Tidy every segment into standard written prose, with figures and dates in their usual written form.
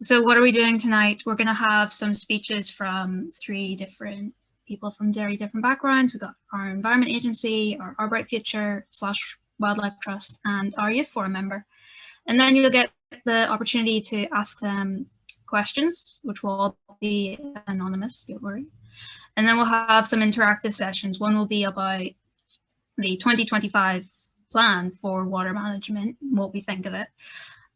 So what are we doing tonight? We're going to have some speeches from three different people from very different backgrounds. We've got our Environment Agency, our Bright Future / Wildlife Trust, and our Youth Forum member. And then you'll get the opportunity to ask them questions, which will all be anonymous, don't worry. And then we'll have some interactive sessions. One will be about the 2025 plan for water management, what we think of it.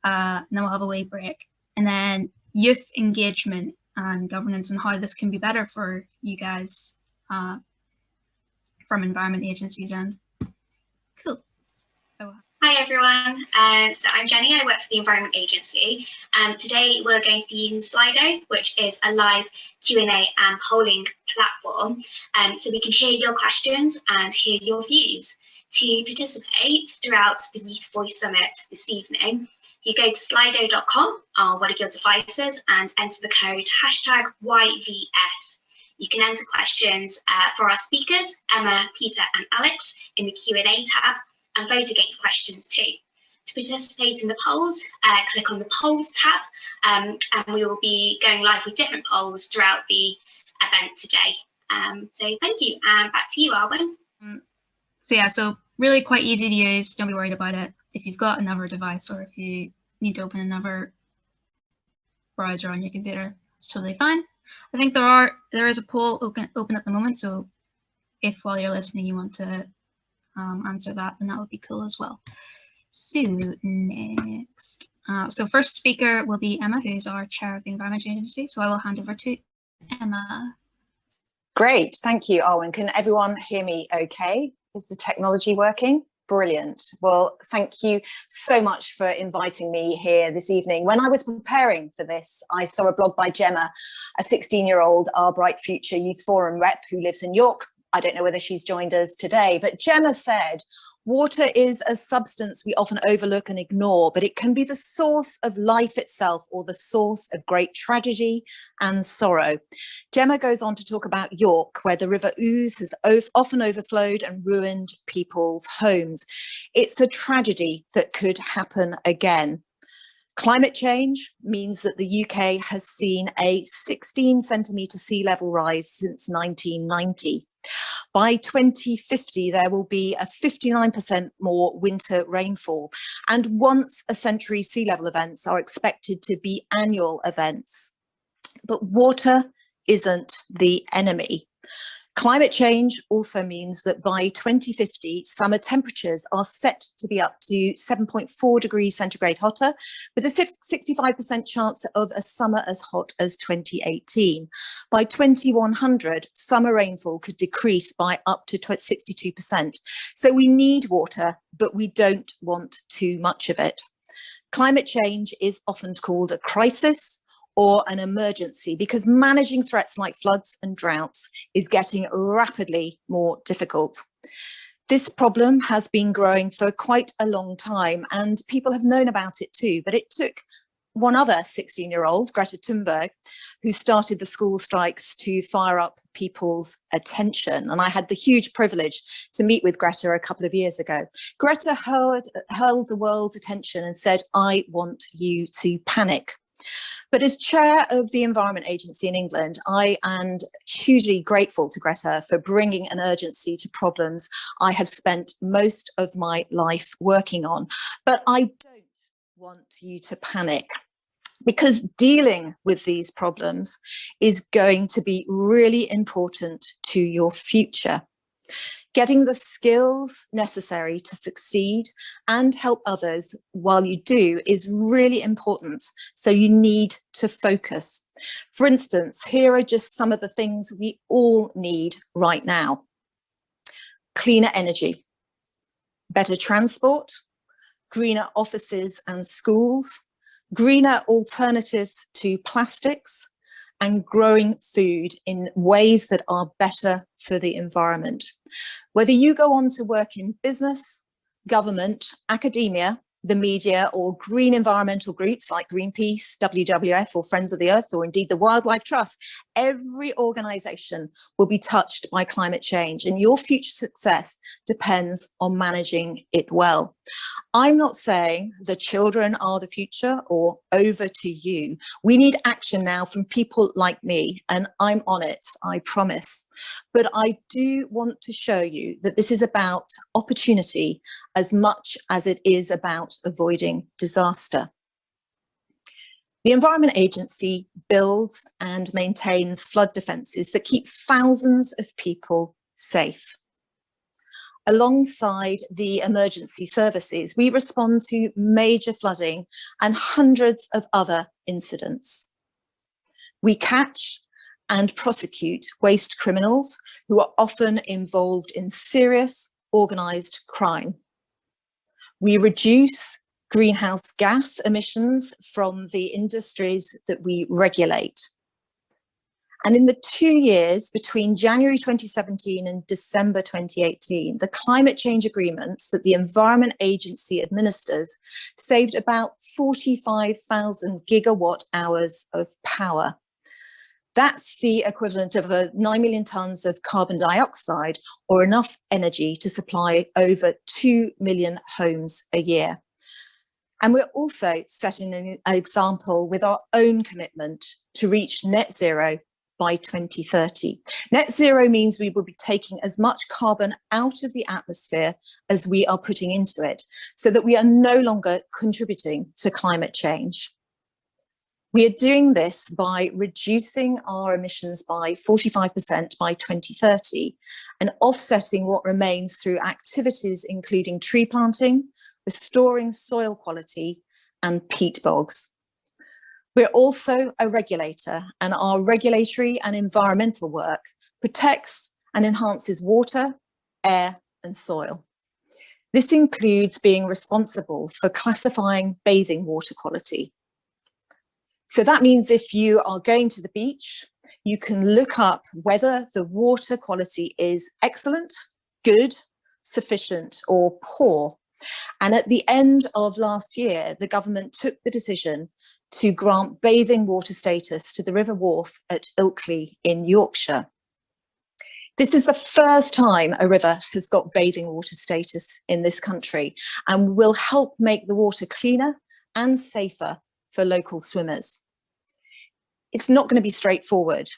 And then we'll have a wee break. And then youth engagement and governance and how this can be better for you guys from environment agencies. And cool. Hi everyone, so I'm Jenny, I work for the Environment Agency. Today we're going to be using Slido, which is a live Q&A and polling platform, so we can hear your questions and hear your views. To participate throughout the Youth Voice Summit this evening, you go to slido.com on one of your devices and enter the code #YVS. You can enter questions for our speakers, Emma, Peter and Alex, in the Q&A tab, and vote against questions too. To participate in the polls, click on the polls tab, and we will be going live with different polls throughout the event today. So thank you, and back to you, Arwen. So really quite easy to use, don't be worried about it. If you've got another device or if you need to open another browser on your computer, it's totally fine. I think there is a poll open at the moment, so if while you're listening you want to answer that, then that would be cool as well. So next, so first speaker will be Emma, who's our chair of the Environment Agency. So I will hand over to Emma. Great, thank you, Arwen. Can everyone hear me okay? Is the technology working? Brilliant. Well, thank you so much for inviting me here this evening. When I was preparing for this, I saw a blog by Gemma, a 16-year-old Our Bright Future Youth Forum rep who lives in York. I don't know whether she's joined us today, but Gemma said, water is a substance we often overlook and ignore, but it can be the source of life itself or the source of great tragedy and sorrow. Gemma goes on to talk about York, where the River Ouse has often overflowed and ruined people's homes. It's a tragedy that could happen again. Climate change means that the UK has seen a 16-centimetre sea level rise since 1990. By 2050, there will be a 59% more winter rainfall, and once a century sea level events are expected to be annual events. But water isn't the enemy. Climate change also means that by 2050, summer temperatures are set to be up to 7.4 degrees centigrade hotter, with a 65% chance of a summer as hot as 2018. By 2100, summer rainfall could decrease by up to 62%. So we need water, but we don't want too much of it. Climate change is often called a crisis or an emergency because managing threats like floods and droughts is getting rapidly more difficult. This problem has been growing for quite a long time and people have known about it too, but it took one other 16-year-old, Greta Thunberg, who started the school strikes to fire up people's attention. And I had the huge privilege to meet with Greta a couple of years ago. Greta held the world's attention and said, "I want you to panic." But as chair of the Environment Agency in England, I am hugely grateful to Greta for bringing an urgency to problems I have spent most of my life working on. But I don't want you to panic, because dealing with these problems is going to be really important to your future. Getting the skills necessary to succeed and help others while you do is really important, so you need to focus. For instance, here are just some of the things we all need right now. Cleaner energy, better transport, greener offices and schools, greener alternatives to plastics, and growing food in ways that are better for the environment. Whether you go on to work in business, government, academia, the media, or green environmental groups like Greenpeace, WWF, or Friends of the Earth, or indeed the Wildlife Trust, every organisation will be touched by climate change, and your future success depends on managing it well. I'm not saying the children are the future or over to you. We need action now from people like me, and I'm on it, I promise. But I do want to show you that this is about opportunity as much as it is about avoiding disaster. The Environment Agency builds and maintains flood defences that keep thousands of people safe. Alongside the emergency services, we respond to major flooding and hundreds of other incidents. We catch and prosecute waste criminals who are often involved in serious organised crime. We reduce greenhouse gas emissions from the industries that we regulate. And in the 2 years between January 2017 and December 2018, the climate change agreements that the Environment Agency administers saved about 45,000 gigawatt hours of power. That's the equivalent of 9 million tonnes of carbon dioxide, or enough energy to supply over 2 million homes a year. And we're also setting an example with our own commitment to reach net zero by 2030. Net zero means we will be taking as much carbon out of the atmosphere as we are putting into it, so that we are no longer contributing to climate change. We are doing this by reducing our emissions by 45% by 2030 and offsetting what remains through activities including tree planting, restoring soil quality, and peat bogs. We're also a regulator, and our regulatory and environmental work protects and enhances water, air, and soil. This includes being responsible for classifying bathing water quality. So that means if you are going to the beach, you can look up whether the water quality is excellent, good, sufficient, or poor. And at the end of last year, the government took the decision to grant bathing water status to the River Wharfe at Ilkley in Yorkshire. This is the first time a river has got bathing water status in this country, and will help make the water cleaner and safer for local swimmers. It's not going to be straightforward.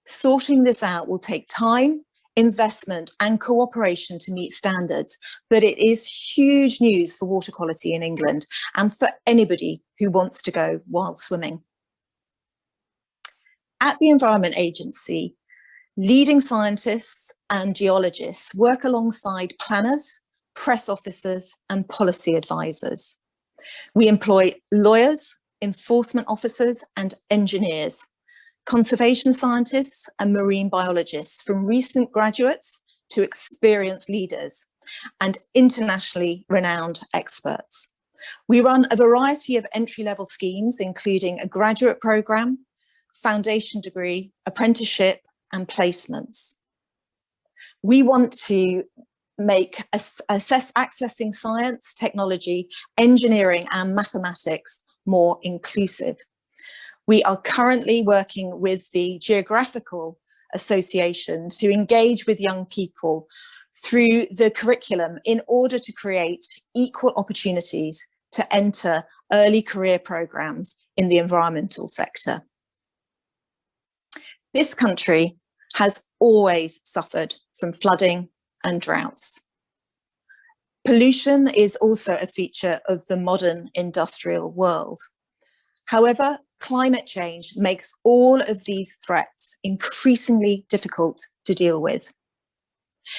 Sorting this out will take time, investment, and cooperation to meet standards, but it is huge news for water quality in England and for anybody who wants to go while swimming. At the Environment Agency, leading scientists and geologists work alongside planners, press officers, and policy advisors. We employ lawyers, enforcement officers, and engineers, conservation scientists and marine biologists, from recent graduates to experienced leaders and internationally renowned experts. We run a variety of entry-level schemes, including a graduate programme, foundation degree, apprenticeship, and placements. We want to make accessing science, technology, engineering, and mathematics more inclusive. We are currently working with the Geographical Association to engage with young people through the curriculum in order to create equal opportunities to enter early career programmes in the environmental sector. This country has always suffered from flooding and droughts. Pollution is also a feature of the modern industrial world. However, climate change makes all of these threats increasingly difficult to deal with.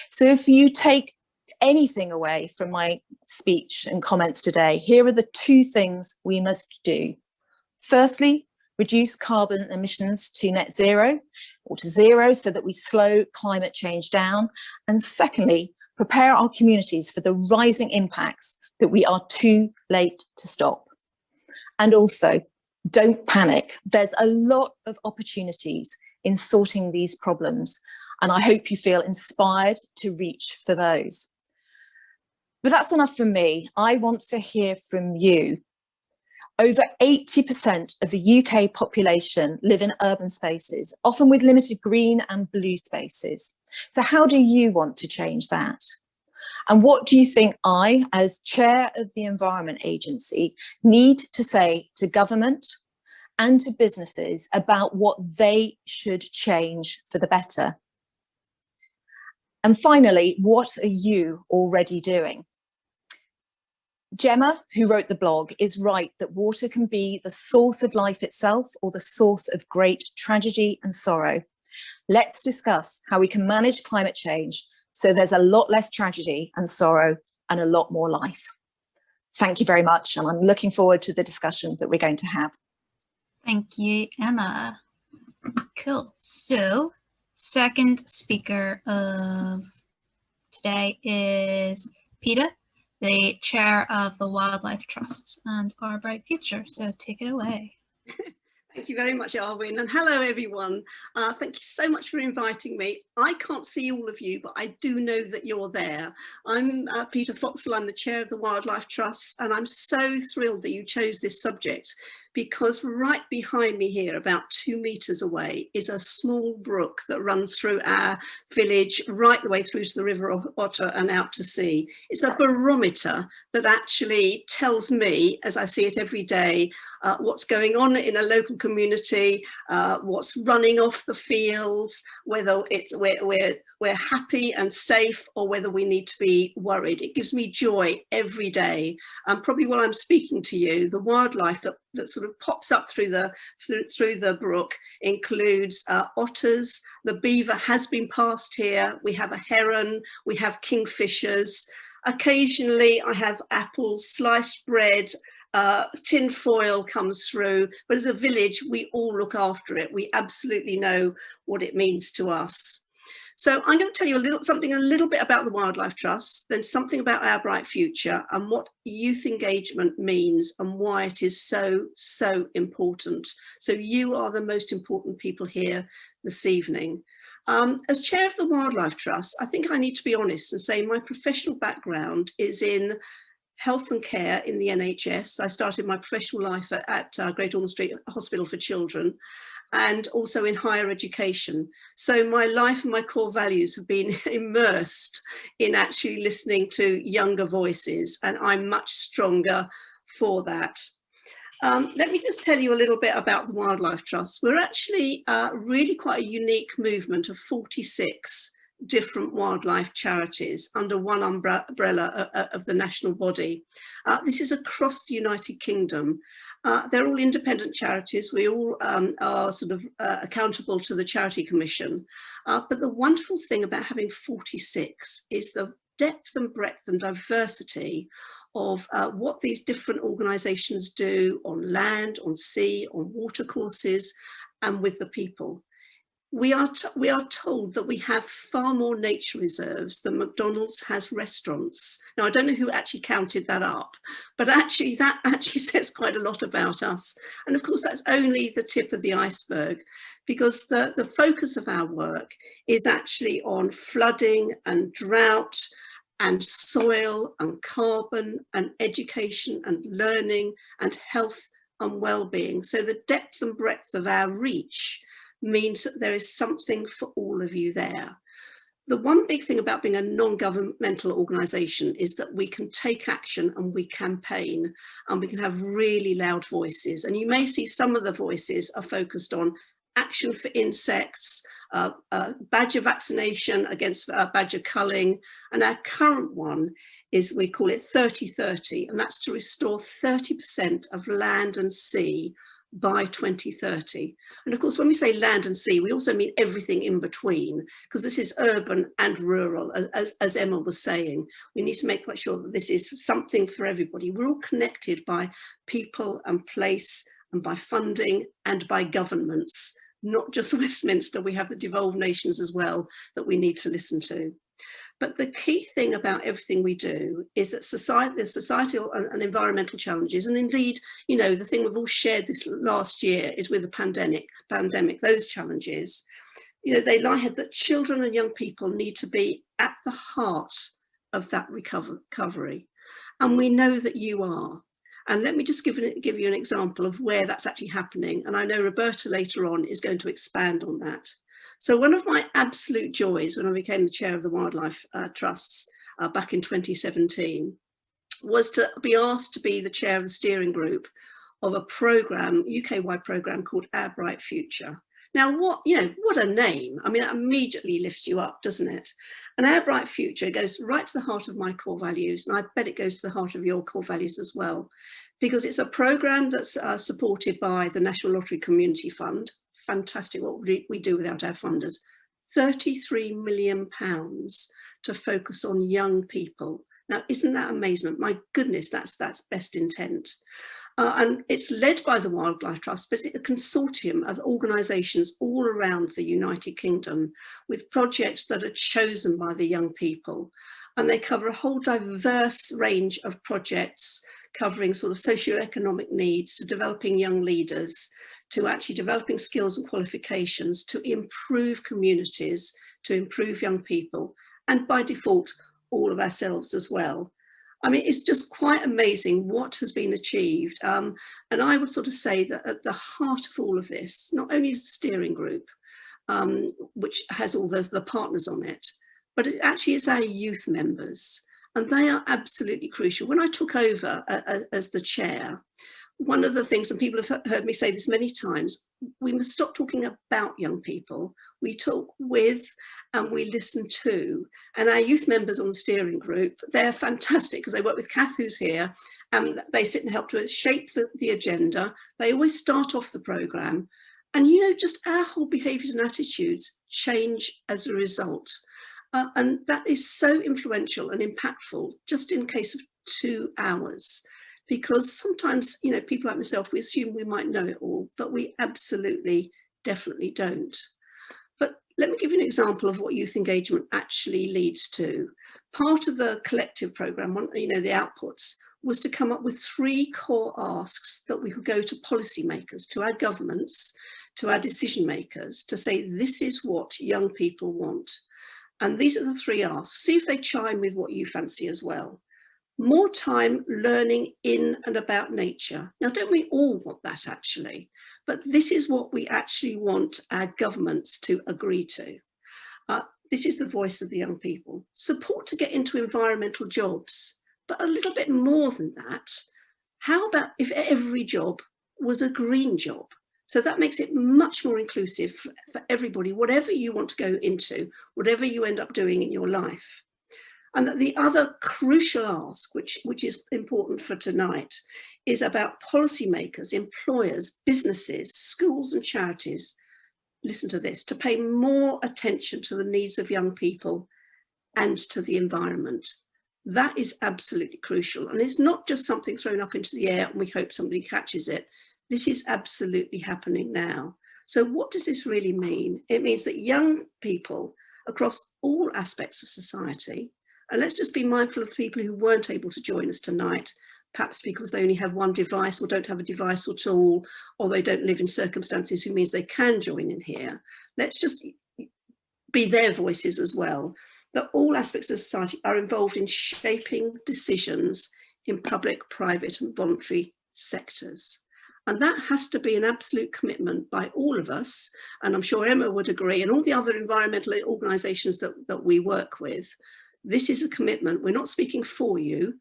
So if you take anything away from my speech and comments today, here are the two things we must do. Firstly, reduce carbon emissions to net zero, or to zero, so that we slow climate change down. And secondly, prepare our communities for the rising impacts that we are too late to stop. And also, don't panic. There's a lot of opportunities in sorting these problems, and I hope you feel inspired to reach for those. But that's enough from me. I want to hear from you. Over 80% of the UK population live in urban spaces, often with limited green and blue spaces. So how do you want to change that? And what do you think I, as chair of the Environment Agency, need to say to government and to businesses about what they should change for the better? And finally, what are you already doing? Gemma, who wrote the blog, is right that water can be the source of life itself or the source of great tragedy and sorrow. Let's discuss how we can manage climate change so there's a lot less tragedy and sorrow and a lot more life. Thank you very much, and I'm looking forward to the discussion that we're going to have. Thank you, Emma. Cool. So, second speaker of today is Peter, the chair of the Wildlife Trusts and Our Bright Future. So take it away. Thank you very much, Arwin, and hello everyone. Thank you so much for inviting me. I can't see all of you, but I do know that you're there. I'm Peter Foxall, I'm the chair of the Wildlife Trust, and I'm so thrilled that you chose this subject, because right behind me here, about 2 meters away, is a small brook that runs through our village, right the way through to the River Otter and out to sea. It's a barometer that actually tells me, as I see it every day, what's going on in a local community, what's running off the fields, whether it's we're happy and safe or whether we need to be worried. It gives me joy every day. And probably while I'm speaking to you, the wildlife that sort of pops up through the brook includes otters. The beaver has been passed here. We have a heron, we have kingfishers. Occasionally I have apples, sliced bread, tin foil comes through, but as a village, we all look after it. We absolutely know what it means to us. So I'm going to tell you something a little bit about the Wildlife Trust, then something about Our Bright Future and what youth engagement means and why it is so, so important. So you are the most important people here this evening. As chair of the Wildlife Trust, I think I need to be honest and say my professional background is in health and care in the NHS. I started my professional life at Great Ormond Street Hospital for Children, and also in higher education. So my life and my core values have been immersed in actually listening to younger voices, and I'm much stronger for that. Let me just tell you a little bit about the Wildlife Trust. We're actually really quite a unique movement of 46 different wildlife charities under one umbrella of the national body. This is across the United Kingdom. They're all independent charities. We all are sort of accountable to the Charity Commission. But the wonderful thing about having 46 is the depth and breadth and diversity of what these different organisations do on land, on sea, on watercourses, and with the people. We are told that we have far more nature reserves than McDonald's has restaurants. Now, I don't know who actually counted that up, but actually that actually says quite a lot about us. And of course, that's only the tip of the iceberg, because the focus of our work is actually on flooding and drought and soil and carbon and education and learning and health and well-being. So the depth and breadth of our reach means that there is something for all of you there. The one big thing about being a non-governmental organisation is that we can take action and we campaign and we can have really loud voices. And you may see some of the voices are focused on action for insects, badger vaccination against badger culling, and our current one is, we call it 30-30, and that's to restore 30% of land and sea by 2030. And of course, when we say land and sea, we also mean everything in between, because this is urban and rural, as Emma was saying. We need to make quite sure that this is something for everybody. We're all connected by people and place and by funding and by governments, not just Westminster. We have the devolved nations as well that we need to listen to. But the key thing about everything we do is that the societal and environmental challenges, and indeed, you know, the thing we've all shared this last year is with the pandemic, those challenges, you know, they lie ahead, that children and young people need to be at the heart of that recovery. And we know that you are. And let me just give you an example of where that's actually happening. And I know Roberta later on is going to expand on that. So one of my absolute joys when I became the chair of the Wildlife Trusts back in 2017 was to be asked to be the chair of the steering group of a program, UK-wide program called Our Bright Future. Now, what a name. I mean, that immediately lifts you up, doesn't it? And Our Bright Future goes right to the heart of my core values, and I bet it goes to the heart of your core values as well, because it's a program that's supported by the National Lottery Community Fund. Fantastic what we do without our funders. £33 million to focus on young people. Now, isn't that amazing? My goodness, that's best intent. And it's led by the Wildlife Trust, but it's a consortium of organisations all around the United Kingdom with projects that are chosen by the young people. And they cover a whole diverse range of projects covering sort of socioeconomic needs, to developing young leaders, to actually developing skills and qualifications, to improve communities, to improve young people, and by default, all of ourselves as well. I mean, it's just quite amazing what has been achieved. And I would sort of say that at the heart of all of this, not only is the steering group, which has all the partners on it, but it actually is our youth members. And they are absolutely crucial. When I took over as the chair, one of the things, and people have heard me say this many times, we must stop talking about young people. We talk with and we listen to. And our youth members on the steering group, they're fantastic because they work with Kath, who's here, and they sit and help to shape the agenda. They always start off the programme. And, you know, just our whole behaviours and attitudes change as a result. And that is so influential and impactful just in case of 2 hours. Because sometimes, you know, people like myself, we assume we might know it all, but we absolutely, definitely don't. But let me give you an example of what youth engagement actually leads to. Part of the collective programme, you know, the outputs, was to come up with 3 core asks that we could go to policymakers, to our governments, to our decision makers, to say, this is what young people want. And these are the 3 asks. See if they chime with what you fancy as well. More time learning in and about nature. Now, don't we all want that actually? But this is what we actually want our governments to agree to. This is the voice of the young people. Support to get into environmental jobs, but a little bit more than that. How about if every job was a green job? So that makes it much more inclusive for everybody, whatever you want to go into, whatever you end up doing in your life. And that the other crucial ask, which is important for tonight, is about policymakers, employers, businesses, schools and charities, listen to this, to pay more attention to the needs of young people and to the environment. That is absolutely crucial. And it's not just something thrown up into the air and we hope somebody catches it. This is absolutely happening now. So what does this really mean? It means that young people across all aspects of society, and let's just be mindful of people who weren't able to join us tonight, perhaps because they only have one device or don't have a device at all, or they don't live in circumstances who means they can join in here. Let's just be their voices as well, that all aspects of society are involved in shaping decisions in public, private and voluntary sectors. And that has to be an absolute commitment by all of us. And I'm sure Emma would agree, and all the other environmental organisations that we work with. This is a commitment. We're not speaking for you.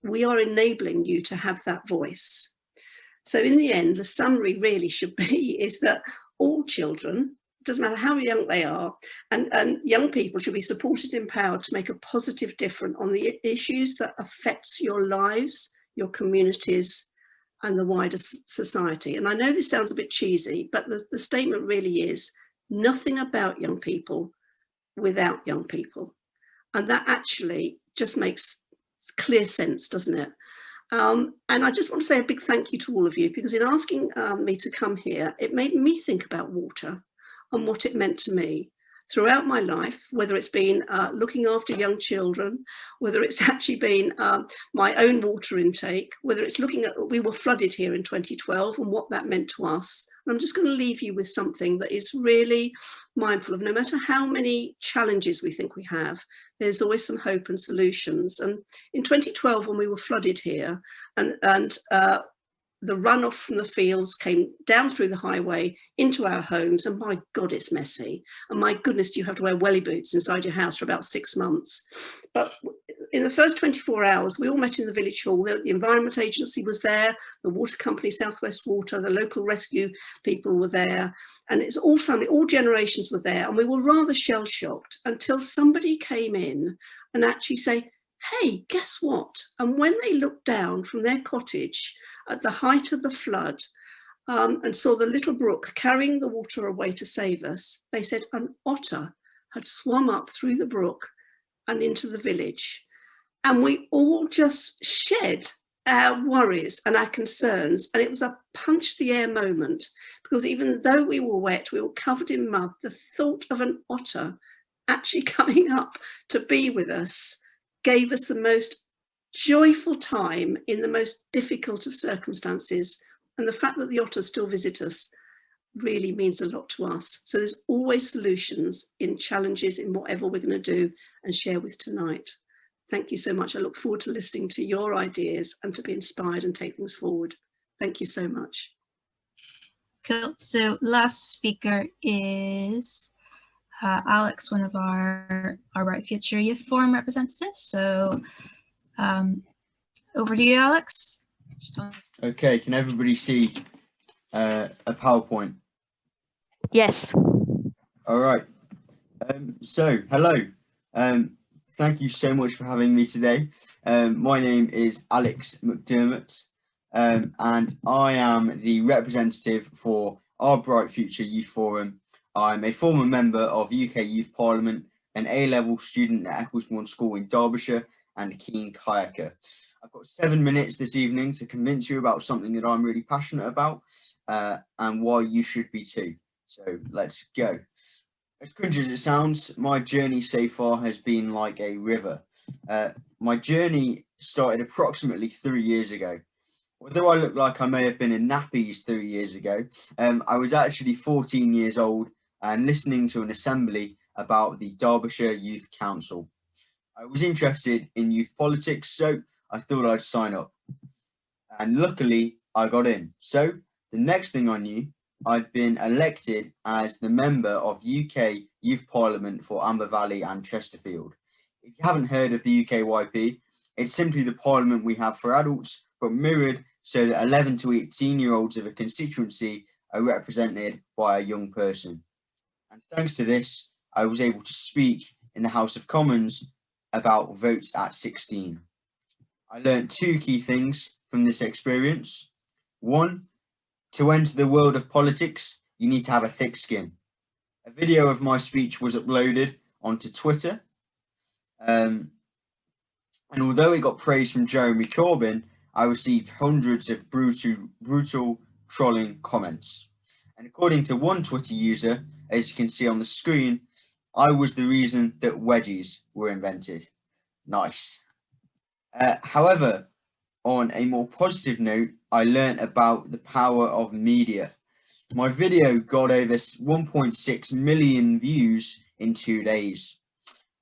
We are enabling you to have that voice. So in the end, the summary really should be is that all children, doesn't matter how young they are, and young people should be supported and empowered to make a positive difference on the issues that affects your lives, your communities, and the wider society. And I know this sounds a bit cheesy, but the statement really is nothing about young people without young people. And that actually just makes clear sense, doesn't it? And I just want to say a big thank you to all of you, because in asking me to come here, it made me think about water and what it meant to me throughout my life, whether it's been looking after young children, whether it's actually been my own water intake, whether it's looking at, we were flooded here in 2012 and what that meant to us. And I'm just going to leave you with something that is really mindful of, no matter how many challenges we think we have, there's always some hope and solutions. And in 2012, when we were flooded here, and the runoff from the fields came down through the highway into our homes, and my God, it's messy. And my goodness, do you have to wear welly boots inside your house for about 6 months? But in the first 24 hours, we all met in the village hall. The Environment Agency was there, the water company, South West Water, the local rescue people were there, and it was all family, all generations were there. And we were rather shell-shocked until somebody came in and actually say, hey, guess what? And when they looked down from their cottage at the height of the flood and saw the little brook carrying the water away to save us, they said an otter had swum up through the brook and into the village. And we all just shed our worries and our concerns. And it was a punch the air moment, because even though we were wet, we were covered in mud, the thought of an otter actually coming up to be with us gave us the most joyful time in the most difficult of circumstances. And the fact that the otters still visit us really means a lot to us. So there's always solutions in challenges in whatever we're going to do and share with tonight. Thank you so much. I look forward to listening to your ideas and to be inspired and take things forward. Thank you so much. Cool. So last speaker is Alex, one of our Right Future Youth Forum representatives. So over to you, Alex. Okay, can everybody see a PowerPoint? Yes. All right. So hello. Thank you so much for having me today. My name is Alex McDermott, and I am the representative for our Bright Future Youth Forum. I'm a former member of UK Youth Parliament, an A-level student at Ecclesbourne School in Derbyshire, and a keen kayaker. I've got 7 minutes this evening to convince you about something that I'm really passionate about and why you should be too. So let's go. As cringe as it sounds, my journey so far has been like a river. My journey started approximately 3 years ago. Although I look like I may have been in nappies 3 years ago, I was actually 14 years old and listening to an assembly about the Derbyshire Youth Council. I was interested in youth politics, so I thought I'd sign up. And luckily, I got in. So the next thing I knew, I'd been elected as the member of UK Youth Parliament for Amber Valley and Chesterfield. If you haven't heard of the UKYP, it's simply the parliament we have for adults, but mirrored so that 11 to 18-year-olds of a constituency are represented by a young person. And thanks to this, I was able to speak in the House of Commons about votes at 16. I learned 2 key things from this experience. 1, to enter the world of politics, you need to have a thick skin. A video of my speech was uploaded onto Twitter. And although it got praise from Jeremy Corbyn, I received hundreds of brutal trolling comments. And according to one Twitter user, as you can see on the screen, I was the reason that wedgies were invented. Nice. However, on a more positive note, I learned about the power of media. My video got over 1.6 million views in 2 days.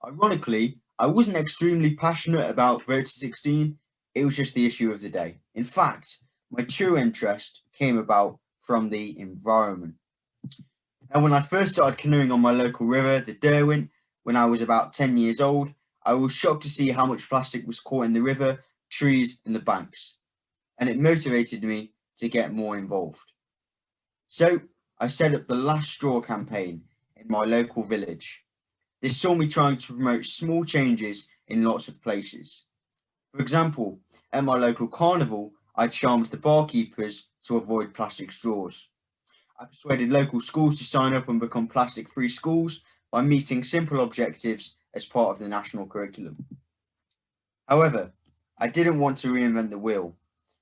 Ironically, I wasn't extremely passionate about vote to 16, it was just the issue of the day. In fact, my true interest came about from the environment. Now, when I first started canoeing on my local river, the Derwent, when I was about 10 years old, I was shocked to see how much plastic was caught in the river, trees and the banks. And it motivated me to get more involved. So I set up the Last Straw campaign in my local village. This saw me trying to promote small changes in lots of places. For example, at my local carnival, I charmed the barkeepers to avoid plastic straws. I persuaded local schools to sign up and become plastic-free schools by meeting simple objectives as part of the national curriculum. However, I didn't want to reinvent the wheel.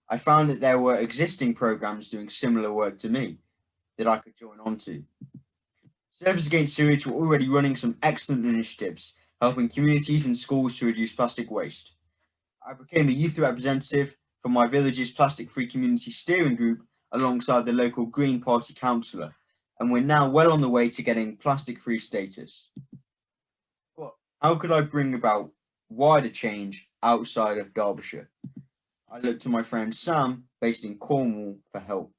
I found that there were existing programs doing similar work to me that I could join on to. Service Against Sewage were already running some excellent initiatives, helping communities and schools to reduce plastic waste. I became a youth representative for my village's plastic-free community steering group alongside the local Green Party councillor, and we're now well on the way to getting plastic-free status. But How could I bring about wider change outside of Derbyshire? I looked to my friend Sam, based in Cornwall, for help.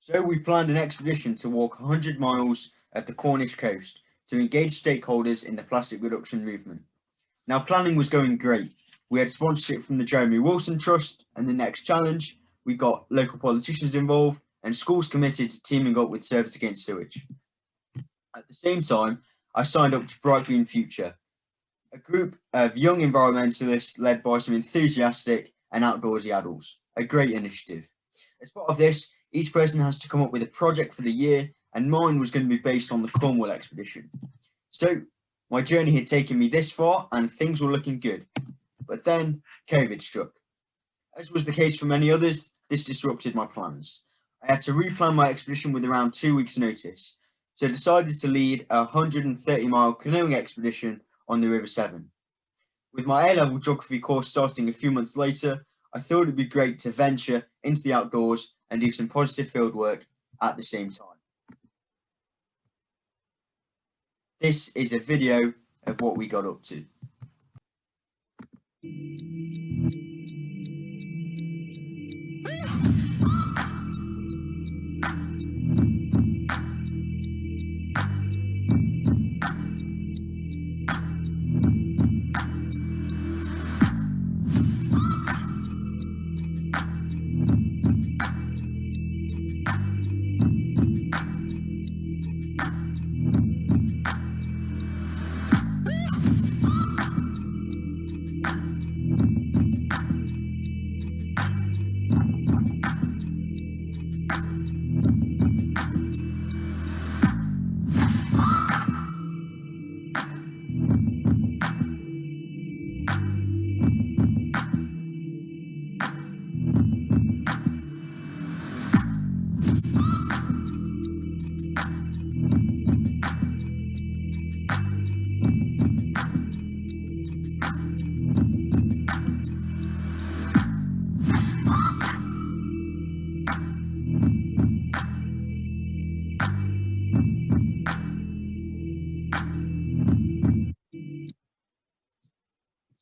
So we planned an expedition to walk 100 miles of the Cornish coast to engage stakeholders in the plastic reduction movement. Now, planning was going great. We had sponsorship from the Jeremy Wilson Trust and the Next Challenge. We got local politicians involved and schools committed to teaming up with Service Against Sewage. At the same time, I signed up to Bright Green Future, a group of young environmentalists led by some enthusiastic and outdoorsy adults. A great initiative. As part of this, each person has to come up with a project for the year, and mine was going to be based on the Cornwall expedition. So my journey had taken me this far and things were looking good. But then COVID struck. As was the case for many others, this disrupted my plans. I had to replan my expedition with around 2 weeks' notice, so I decided to lead a 130-mile canoeing expedition on the River Severn. With my A-level geography course starting a few months later, I thought it'd be great to venture into the outdoors and do some positive field work at the same time. This is a video of what we got up to.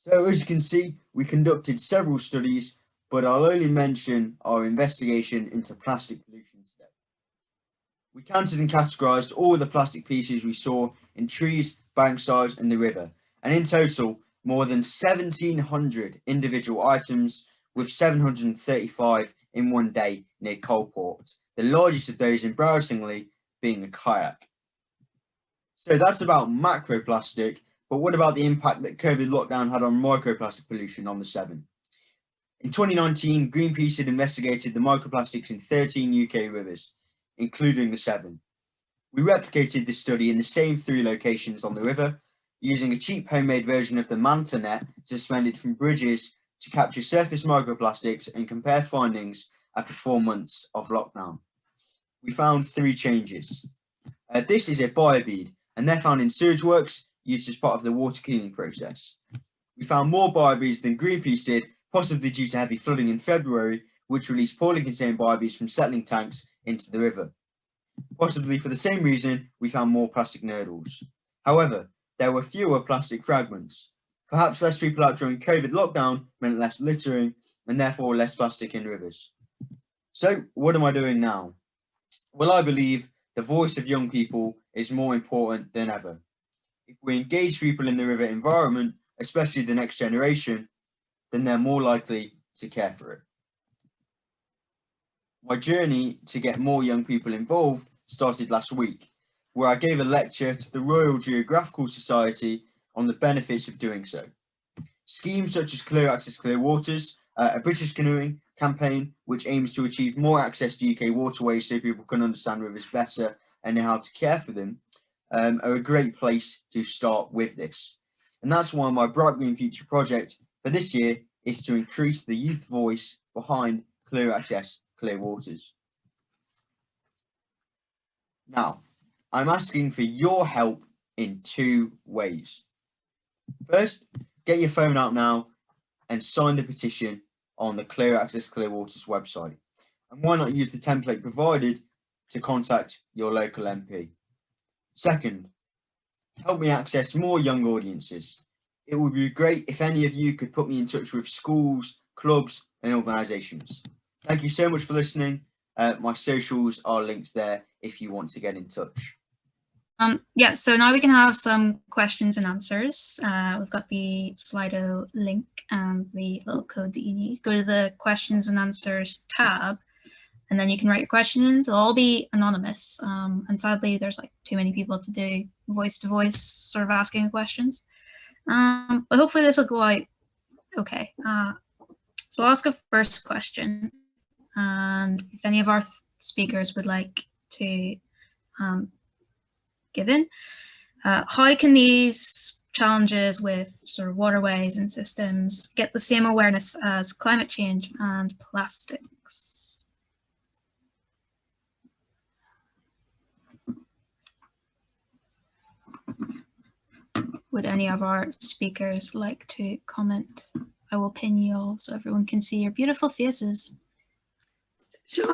So as you can see, we conducted several studies, but I'll only mention our investigation into plastic pollution today. We counted and categorised all the plastic pieces we saw in trees, banksides and the river, and in total, more than 1,700 individual items, with 735 in one day near Coalport, the largest of those, embarrassingly, being a kayak. So that's about macroplastic, but what about the impact that COVID lockdown had on microplastic pollution on the Severn? In 2019, Greenpeace had investigated the microplastics in 13 UK rivers, including the Severn. We replicated this study in the same 3 locations on the river, using a cheap homemade version of the Manta net suspended from bridges to capture surface microplastics and compare findings after 4 months of lockdown. We found 3 changes. This is a biobead, and they're found in sewage works used as part of the water cleaning process. We found more biobeads than Greenpeace did, possibly due to heavy flooding in February, which released poorly contained biobeads from settling tanks into the river. Possibly for the same reason, we found more plastic nurdles. However, there were fewer plastic fragments. Perhaps less people out during COVID lockdown meant less littering and therefore less plastic in rivers. So what am I doing now? Well, I believe the voice of young people is more important than ever. If we engage people in the river environment, especially the next generation, then they're more likely to care for it. My journey to get more young people involved started last week, where I gave a lecture to the Royal Geographical Society on the benefits of doing so. Schemes such as Clear Access Clear Waters, a British canoeing campaign which aims to achieve more access to UK waterways so people can understand rivers better and know how to care for them, are a great place to start with this. And that's why my Bright Green Future project for this year is to increase the youth voice behind Clear Access Clear Waters. Now, I'm asking for your help in 2 ways. First, get your phone out now and sign the petition on the Clear Access Clear Waters website. And why not use the template provided to contact your local MP? Second, help me access more young audiences. It would be great if any of you could put me in touch with schools, clubs and organisations. Thank you so much for listening. My socials are linked there if you want to get in touch. Yeah, so now we can have some questions and answers. We've got the Slido link and the little code that you need. Go to the questions and answers tab, and then you can write your questions. They'll all be anonymous. And sadly, there's like too many people to do voice to voice sort of asking questions. But hopefully this will go out okay. So I'll ask a first question, and if any of our speakers would like to give in, how can these challenges with sort of waterways and systems get the same awareness as climate change and plastics? Would any of our speakers like to comment? I will pin you all so everyone can see your beautiful faces.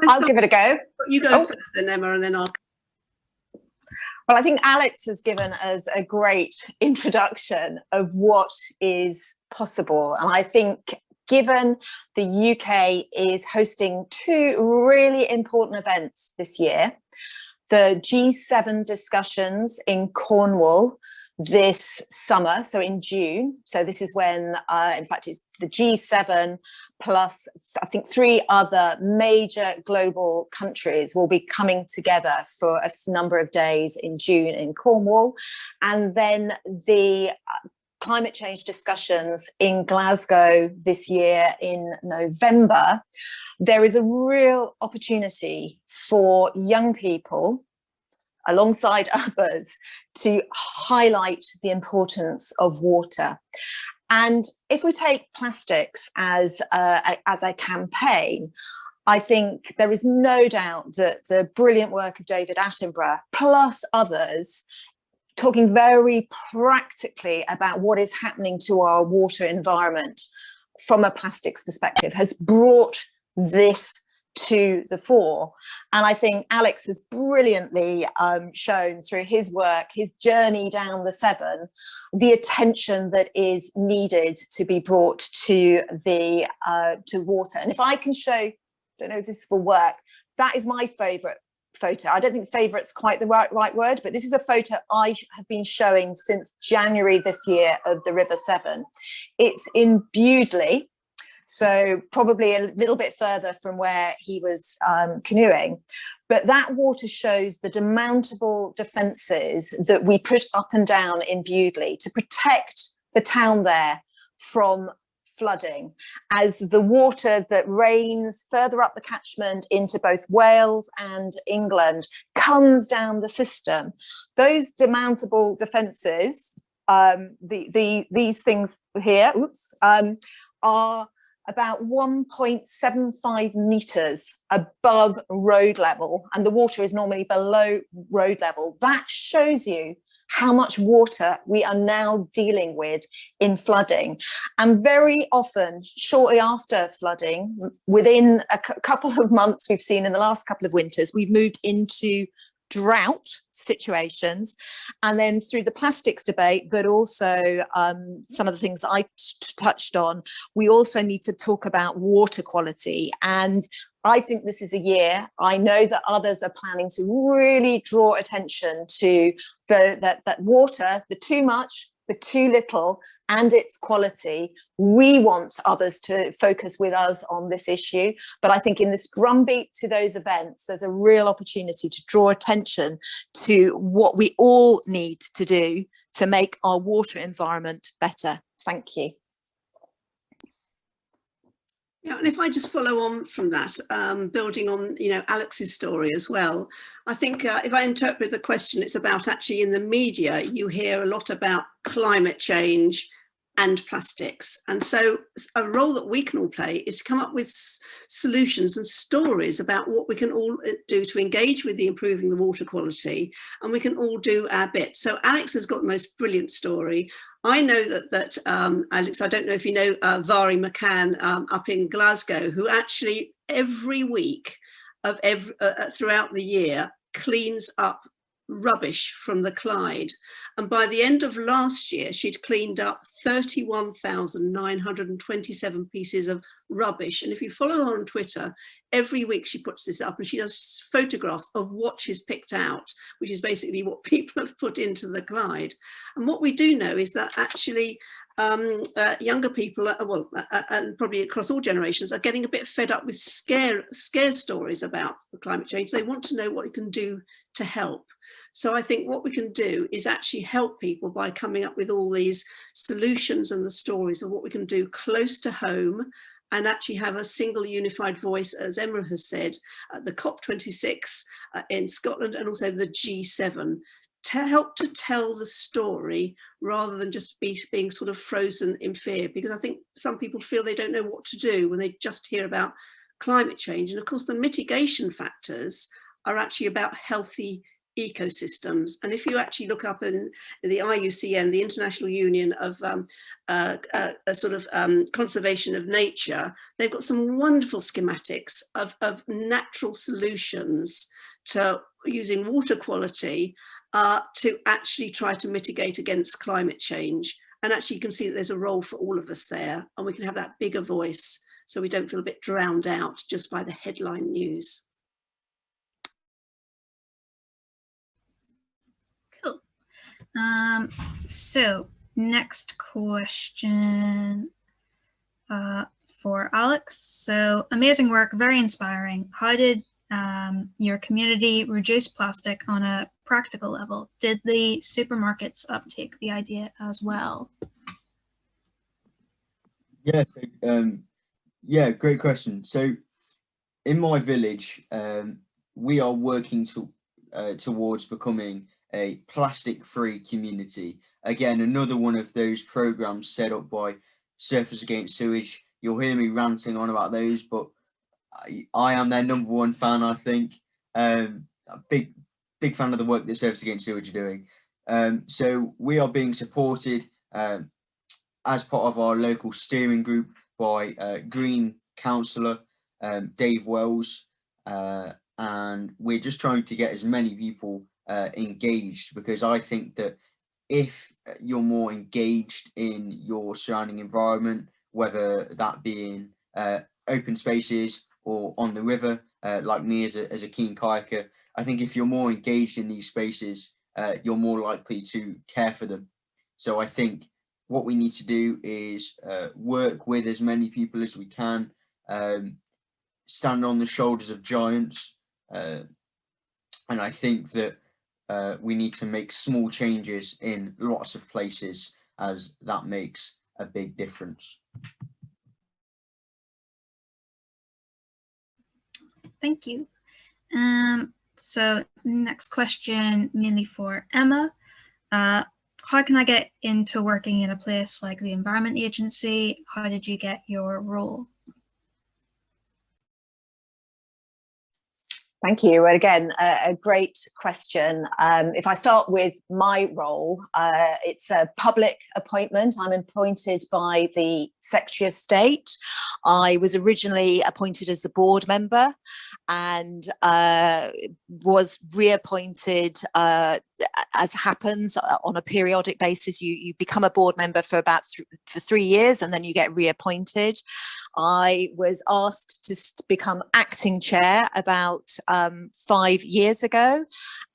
I'll give it a go. You go first then, Emma, and then I'll. Well, I think Alex has given us a great introduction of what is possible. And I think given the UK is hosting two really important events this year, the G7 discussions in Cornwall this summer, so in June. So this is when, in fact, it's the G7 plus, I think, 3 other major global countries will be coming together for a number of days in June in Cornwall. And then the climate change discussions in Glasgow this year in November. There is a real opportunity for young people, alongside others, to highlight the importance of water. And if we take plastics as a campaign, I think there is no doubt that the brilliant work of David Attenborough, plus others, talking very practically about what is happening to our water environment from a plastics perspective, has brought this to the fore. And I think Alex has brilliantly shown through his work, his journey down the Severn, the attention that is needed to be brought to the to water. And if I can show, I don't know if this will work, that is my favourite photo. I don't think favourite's quite the right word, but this is a photo I have been showing since January this year of the River Severn. It's in Bewdley, so probably a little bit further from where he was canoeing. But that water shows the demountable defences that we put up and down in Bewdley to protect the town there from flooding, as the water that rains further up the catchment into both Wales and England comes down the system. Those demountable defences, these things here, are about 1.75 metres above road level, and the water is normally below road level. That shows you how much water we are now dealing with in flooding. And very often, shortly after flooding, within a couple of months, we've seen in the last couple of winters, we've moved into drought situations. And then through the plastics debate, but also some of the things I touched on, we also need to talk about water quality. And I think this is a year, I know that others are planning to really draw attention to that water, the too much, the too little, and its quality. We want others to focus with us on this issue. But I think in this drumbeat to those events, there's a real opportunity to draw attention to what we all need to do to make our water environment better. Thank you. Yeah, and if I just follow on from that, building on, Alex's story as well, I think if I interpret the question, it's about actually in the media, you hear a lot about climate change and plastics. And so a role that we can all play is to come up with solutions and stories about what we can all do to engage with the improving the water quality, and we can all do our bit. So Alex has got the most brilliant story. I know that Alex, I don't know if you know Vari McCann up in Glasgow, who actually every week of throughout the year cleans up rubbish from the Clyde. And by the end of last year, she'd cleaned up 31,927 pieces of rubbish. And if you follow her on Twitter, every week she puts this up and she does photographs of what she's picked out, which is basically what people have put into the Clyde. And what we do know is that actually younger people, and probably across all generations, are getting a bit fed up with scare stories about the climate change. They want to know what you can do to help. So I think what we can do is actually help people by coming up with all these solutions and the stories of what we can do close to home, and actually have a single unified voice, as Emma has said, at the COP26 in Scotland, and also the G7, to help to tell the story rather than just being sort of frozen in fear. Because I think some people feel they don't know what to do when they just hear about climate change. And of course, the mitigation factors are actually about healthy ecosystems. And if you actually look up in the IUCN, the International Union of Conservation of Nature, they've got some wonderful schematics of natural solutions to using water quality to actually try to mitigate against climate change. And actually you can see that there's a role for all of us there, and we can have that bigger voice so we don't feel a bit drowned out just by the headline news. Cool. So next question for Alex. So amazing work, very inspiring. How did your community reduce plastic on a practical level? Did the supermarkets uptake the idea as well? Yeah, yeah, great question. So in my village, we are working towards becoming a plastic-free community. Again, another one of those programs set up by Surfers Against Sewage. You'll hear me ranting on about those, but I am their #1 fan, I think. A big fan of the work that Surfers Against Sewage are doing. So we are being supported as part of our local steering group by Green Councillor Dave Wells, and we're just trying to get as many people engaged, because I think that if you're more engaged in your surrounding environment, whether that be in open spaces or on the river, like me as a keen kayaker, I think if you're more engaged in these spaces, you're more likely to care for them. So I think what we need to do is work with as many people as we can, stand on the shoulders of giants, and I think that we need to make small changes in lots of places, as that makes a big difference. Thank you. So next question, mainly for Emma. How can I get into working in a place like the Environment Agency? How did you get your role? Thank you. And again, a great question. If I start with my role, it's a public appointment. I'm appointed by the Secretary of State. I was originally appointed as a board member and was reappointed, as happens on a periodic basis. You become a board member for about for 3 years, and then you get reappointed. I was asked to become acting chair about 5 years ago,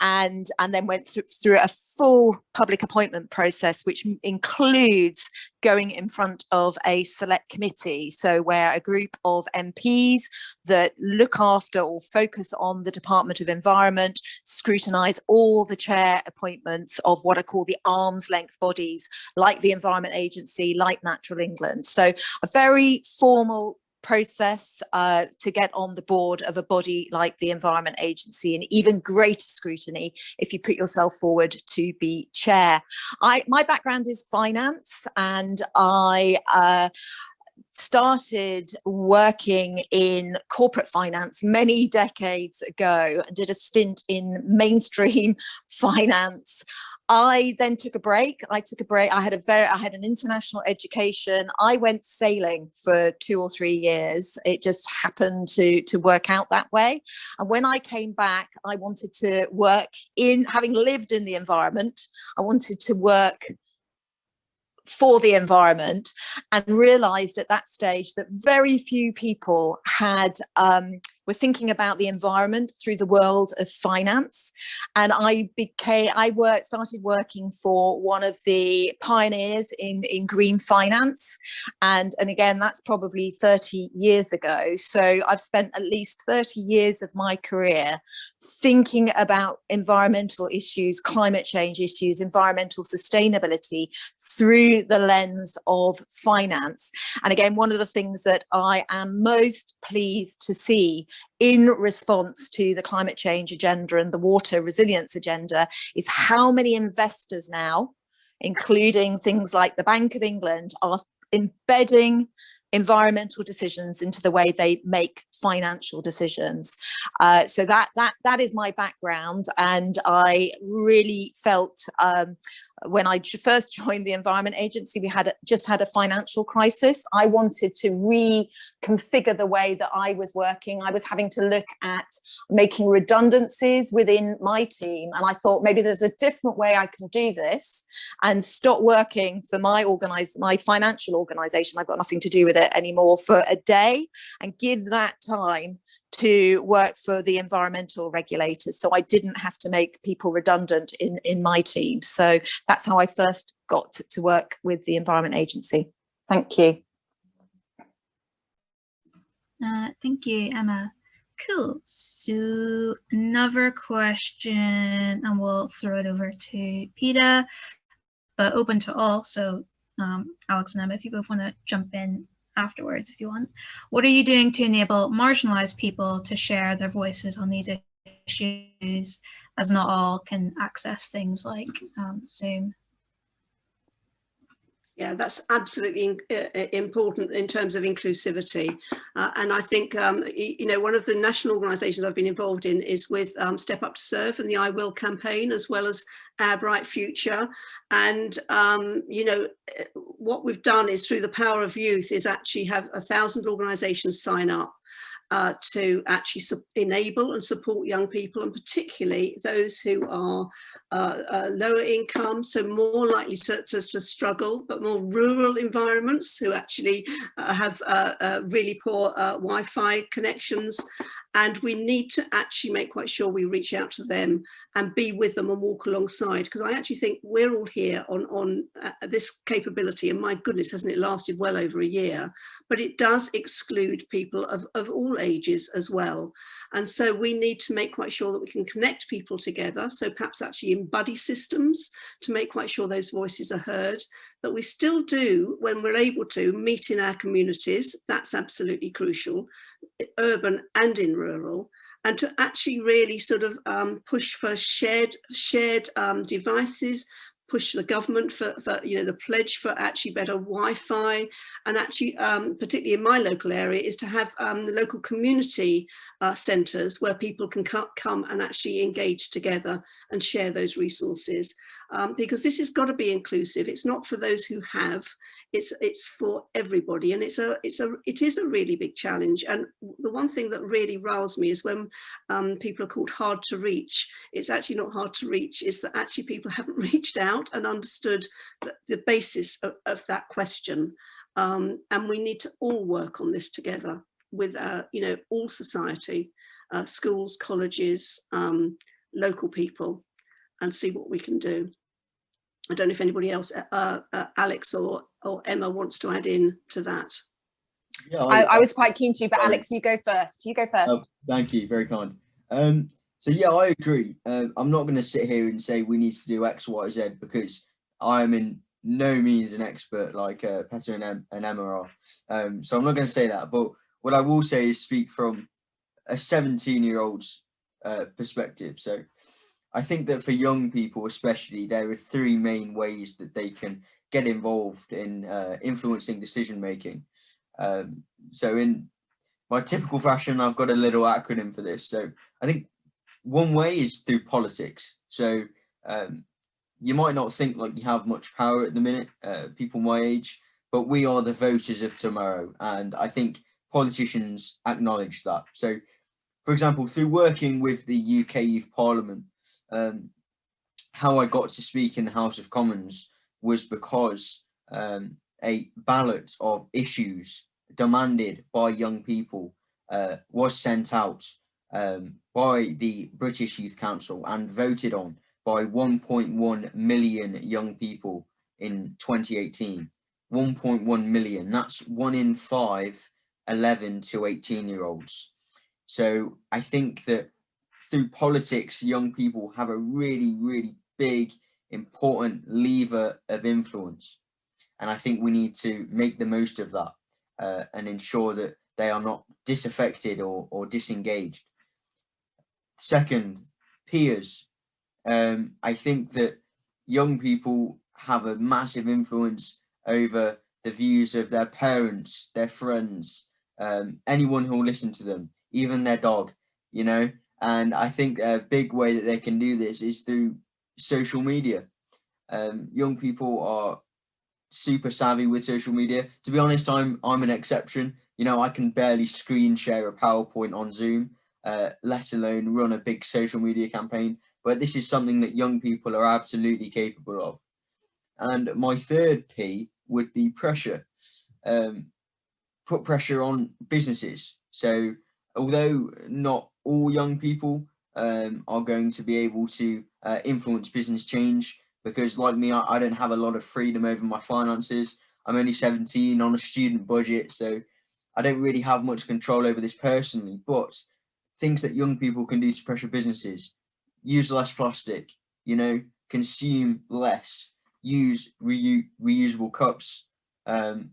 and then went through a full public appointment process, which includes going in front of a select committee, so where a group of MPs that look after or focus on the Department of Environment scrutinise all the chair appointments of what are called the arm's length bodies, like the Environment Agency, like Natural England. So a very formal process to get on the board of a body like the Environment Agency, and even greater scrutiny if you put yourself forward to be chair. My background is finance, and I started working in corporate finance many decades ago and did a stint in mainstream finance. I then took a break. I had an international education. I went sailing for 2 or 3 years. It just happened to work out that way. And when I came back, I wanted to work in, having lived in the environment, I wanted to work for the environment, and realized at that stage that very few people were thinking about the environment through the world of finance. And I started working for one of the pioneers in green finance. And again, that's probably 30 years ago. So I've spent at least 30 years of my career thinking about environmental issues, climate change issues, environmental sustainability through the lens of finance. And again, one of the things that I am most pleased to see in response to the climate change agenda and the water resilience agenda is how many investors now, including things like the Bank of England, are embedding environmental decisions into the way they make financial decisions. So that is my background, and I really felt when I first joined the Environment Agency, we just had a financial crisis. I wanted to reconfigure the way that I was working. I was having to look at making redundancies within my team, and I thought maybe there's a different way I can do this and stop working for my financial organization. I've got nothing to do with it anymore for a day, and give that time to work for the environmental regulators, so I didn't have to make people redundant in my team. So that's how I first got to work with the Environment Agency. Thank you. Thank you, Emma. Cool. So another question, and we'll throw it over to Peter, but open to all. So Alex and Emma, if you both want to jump in afterwards if you want. What are you doing to enable marginalized people to share their voices on these issues, as not all can access things like Zoom? Yeah, that's absolutely important in terms of inclusivity. And I think, one of the national organisations I've been involved in is with Step Up to Serve and the I Will campaign, as well as Our Bright Future. And, what we've done is, through the power of youth, is actually have 1,000 organisations sign up to actually enable and support young people, and particularly those who are lower income, so more likely to struggle, but more rural environments, who actually have really poor Wi-Fi connections. And we need to actually make quite sure we reach out to them and be with them and walk alongside, because I actually think we're all here on this capability, and my goodness, hasn't it lasted well over a year, but it does exclude people of all ages as well. And so we need to make quite sure that we can connect people together, so perhaps actually in buddy systems to make quite sure those voices are heard, that we still do, when we're able to, meet in our communities. That's absolutely crucial, urban and in rural, and to actually really sort of push for shared devices, push the government for the pledge for actually better Wi-Fi, and actually particularly in my local area is to have the local community centres where people can come and actually engage together and share those resources, because this has got to be inclusive. It's not for those who have, it's for everybody, and it is a really big challenge. And the one thing that really riles me is when people are called hard to reach. It's actually not hard to reach, it's that actually people haven't reached out and understood the basis of that question. And we need to all work on this together with all society, schools, colleges, local people, and see what we can do. I don't know if anybody else, Alex or Emma, wants to add in to that. Yeah, I was quite keen to, but Alex, you go first. You go first. Oh, thank you, very kind. So yeah, I agree. I'm not going to sit here and say we need to do X, Y, Z, because I am in no means an expert like Petter and Emma are. So I'm not going to say that. But what I will say is speak from a 17-year-old's perspective. So I think that for young people especially, there are 3 main ways that they can get involved in influencing decision making. So in my typical fashion, I've got a little acronym for this. So I think one way is through politics. So you might not think like you have much power at the minute, people my age, but we are the voters of tomorrow. And I think politicians acknowledge that. So, for example, through working with the UK Youth Parliament, how I got to speak in the House of Commons was because a ballot of issues demanded by young people was sent out by the British Youth Council and voted on by 1.1 million young people in 2018. 1.1 million, that's 1 in 5 11 to 18-year-olds. So I think that through politics, young people have a really, really big, important lever of influence. And I think we need to make the most of that and ensure that they are not disaffected or disengaged. Second, peers. I think that young people have a massive influence over the views of their parents, their friends, anyone who will listen to them, even their dog, you know. And I think a big way that they can do this is through social media. Young people are super savvy with social media. To be honest, I'm an exception. You know, I can barely screen share a PowerPoint on Zoom, let alone run a big social media campaign. But this is something that young people are absolutely capable of. And my third P would be pressure. Put pressure on businesses. So although not all young people are going to be able to influence business change, because like me, I don't have a lot of freedom over my finances. I'm only 17 on a student budget, so I don't really have much control over this personally. But things that young people can do to pressure businesses: use less plastic, you know, consume less, use reusable cups, and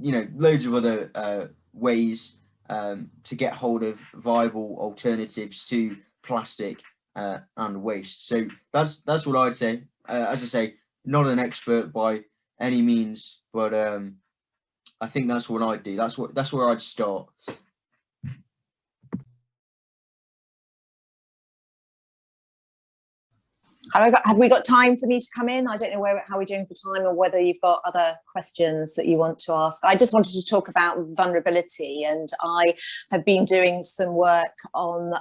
you know, loads of other ways to get hold of viable alternatives to plastic and waste. So that's what I'd say. As I say, not an expert by any means, but I think that's what I'd do. That's where I'd start. Have we got time for me to come in? I don't know how we're doing for time, or whether you've got other questions that you want to ask. I just wanted to talk about vulnerability, and I have been doing some work on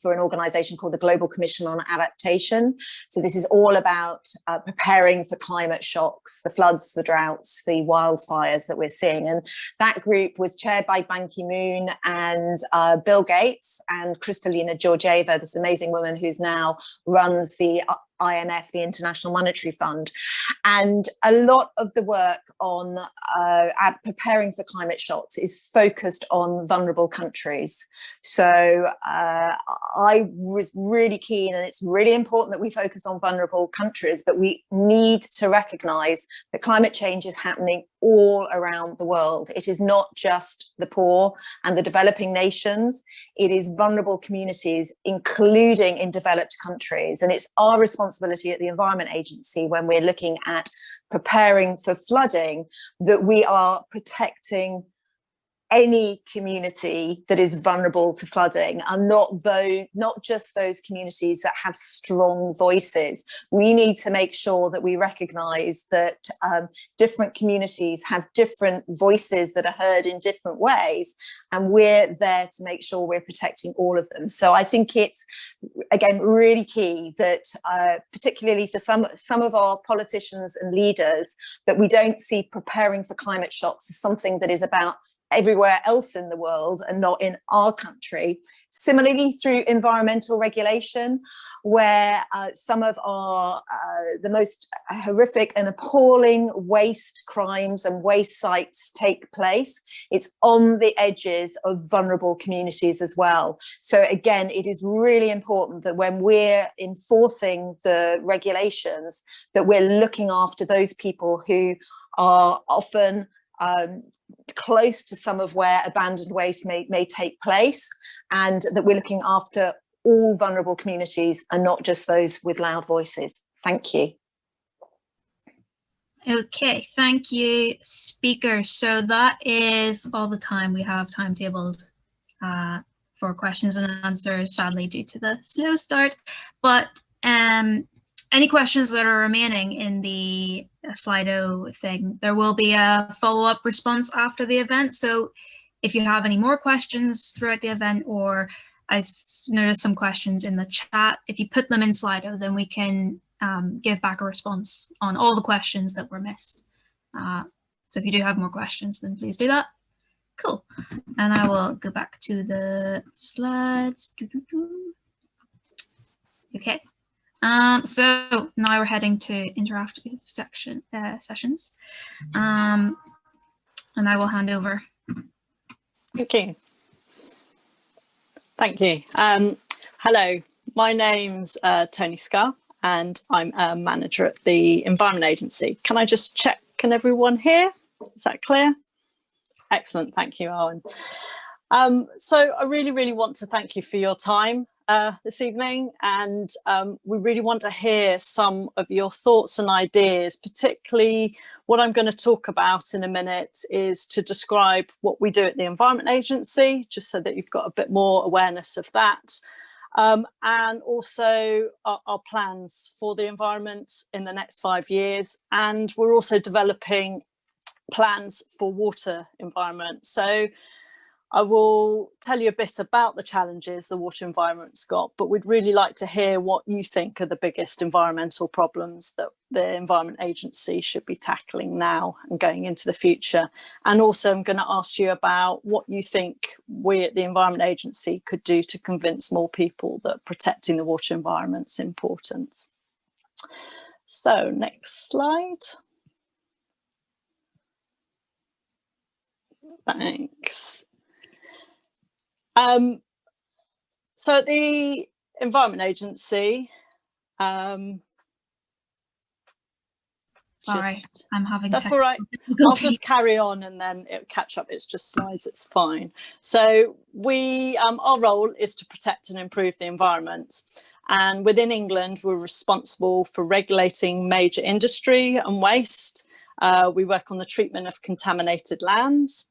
for an organisation called the Global Commission on Adaptation. So this is all about preparing for climate shocks, the floods, the droughts, the wildfires that we're seeing. And that group was chaired by Ban Ki-moon and Bill Gates and Kristalina Georgieva, this amazing woman who's now runs the IMF, the International Monetary Fund. And a lot of the work on preparing for climate shocks is focused on vulnerable countries. So I was really keen, and it's really important that we focus on vulnerable countries, but we need to recognise that climate change is happening all around the world. It is not just the poor and the developing nations, it is vulnerable communities, including in developed countries. And it's our responsibility at the Environment Agency, when we're looking at preparing for flooding, that we are protecting any community that is vulnerable to flooding, and not just those communities that have strong voices. We need to make sure that we recognise that different communities have different voices that are heard in different ways, and we're there to make sure we're protecting all of them. So I think it's, again, really key that particularly for some of our politicians and leaders, that we don't see preparing for climate shocks as something that is about everywhere else in the world and not in our country. Similarly, through environmental regulation, where some of our the most horrific and appalling waste crimes and waste sites take place, it's on the edges of vulnerable communities as well. So again, it is really important that when we're enforcing the regulations, that we're looking after those people who are often close to some of where abandoned waste may take place, and that we're looking after all vulnerable communities and not just those with loud voices. Thank you. Okay, thank you, speakers. So that is all the time we have timetabled for questions and answers, sadly due to the slow start. But any questions that are remaining in the Slido thing, there will be a follow-up response after the event. So if you have any more questions throughout the event, or I noticed some questions in the chat, if you put them in Slido, then we can give back a response on all the questions that were missed. So if you do have more questions, then please do that. Cool. And I will go back to the slides. Okay. So now we're heading to interactive sessions. And I will hand over. Thank you. Thank you. Hello, my name's Tony Scarr, and I'm a manager at the Environment Agency. Can I just check, can everyone hear? Is that clear? Excellent, thank you, Owen. So I really want to thank you for your time this evening, and we really want to hear some of your thoughts and ideas. Particularly what I'm going to talk about in a minute is to describe what we do at the Environment Agency, just so that you've got a bit more awareness of that, and also our plans for the environment in the next 5 years. And we're also developing plans for water environment. So I will tell you a bit about the challenges the water environment's got, but we'd really like to hear what you think are the biggest environmental problems that the Environment Agency should be tackling now and going into the future. And also I'm going to ask you about what you think we at the Environment Agency could do to convince more people that protecting the water environment's important. So next slide. Thanks. So at the Environment Agency, Sorry, I'm having that's all right. I'll just carry on and then it'll catch up. It's just slides, it's fine. So we, our role is to protect and improve the environment. And within England, we're responsible for regulating major industry and waste. We work on the treatment of contaminated lands.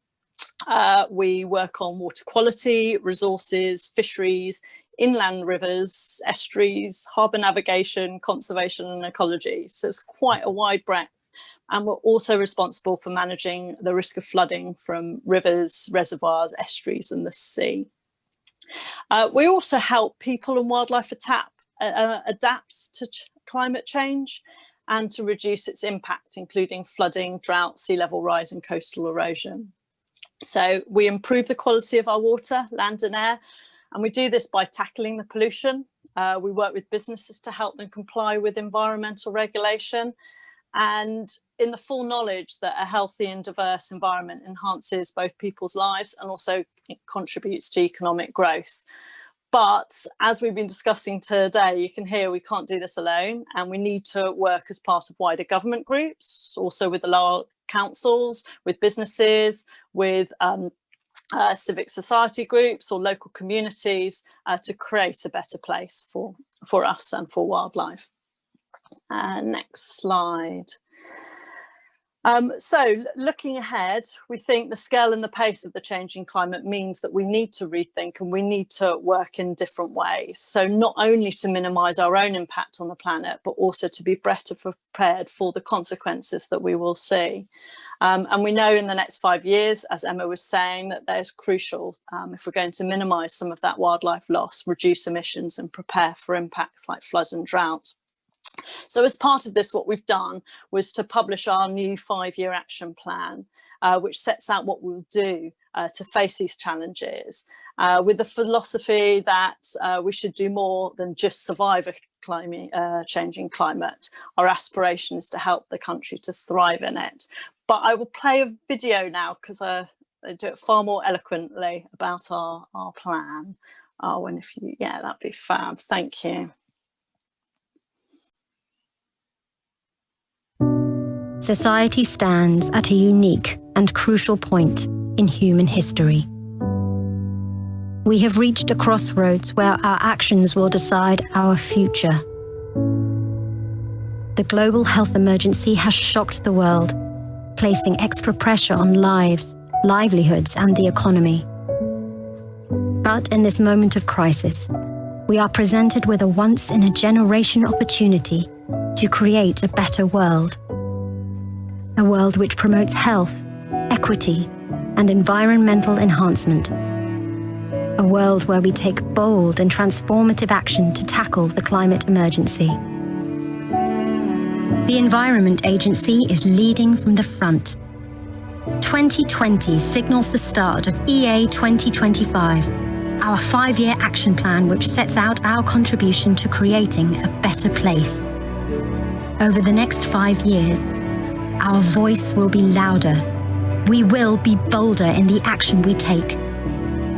We work on water quality, resources, fisheries, inland rivers, estuaries, harbour navigation, conservation and ecology. So it's quite a wide breadth. And we're also responsible for managing the risk of flooding from rivers, reservoirs, estuaries and the sea. We also help people and wildlife adapt to climate change and to reduce its impact, including flooding, drought, sea level rise and coastal erosion. So we improve the quality of our water, land and air, and we do this by tackling the pollution. We work with businesses to help them comply with environmental regulation, and in the full knowledge that a healthy and diverse environment enhances both people's lives and also contributes to economic growth. But as we've been discussing today, you can hear we can't do this alone, and we need to work as part of wider government groups, also with the lower councils, with businesses, with civic society groups or local communities to create a better place for us and for wildlife. Next slide. So looking ahead, we think the scale and the pace of the changing climate means that we need to rethink and we need to work in different ways. So not only to minimise our own impact on the planet, but also to be better prepared for the consequences that we will see. And we know in the next 5 years, as Emma was saying, that there's crucial if we're going to minimise some of that wildlife loss, reduce emissions and prepare for impacts like flood and drought. So as part of this, what we've done was to publish our new 5-year action plan, which sets out what we'll do to face these challenges, with the philosophy that we should do more than just survive a changing climate. Our aspiration is to help the country to thrive in it. But I will play a video now because they do it far more eloquently about our plan. Oh, and if you, yeah, that'd be fab. Thank you. Society stands at a unique and crucial point in human history. We have reached a crossroads where our actions will decide our future. The global health emergency has shocked the world, placing extra pressure on lives, livelihoods, and the economy. But in this moment of crisis, we are presented with a once-in-a-generation opportunity to create a better world. A world which promotes health, equity, and environmental enhancement. A world where we take bold and transformative action to tackle the climate emergency. The Environment Agency is leading from the front. 2020 signals the start of EA 2025, our 5-year action plan which sets out our contribution to creating a better place. Over the next 5 years, our voice will be louder. We will be bolder in the action we take.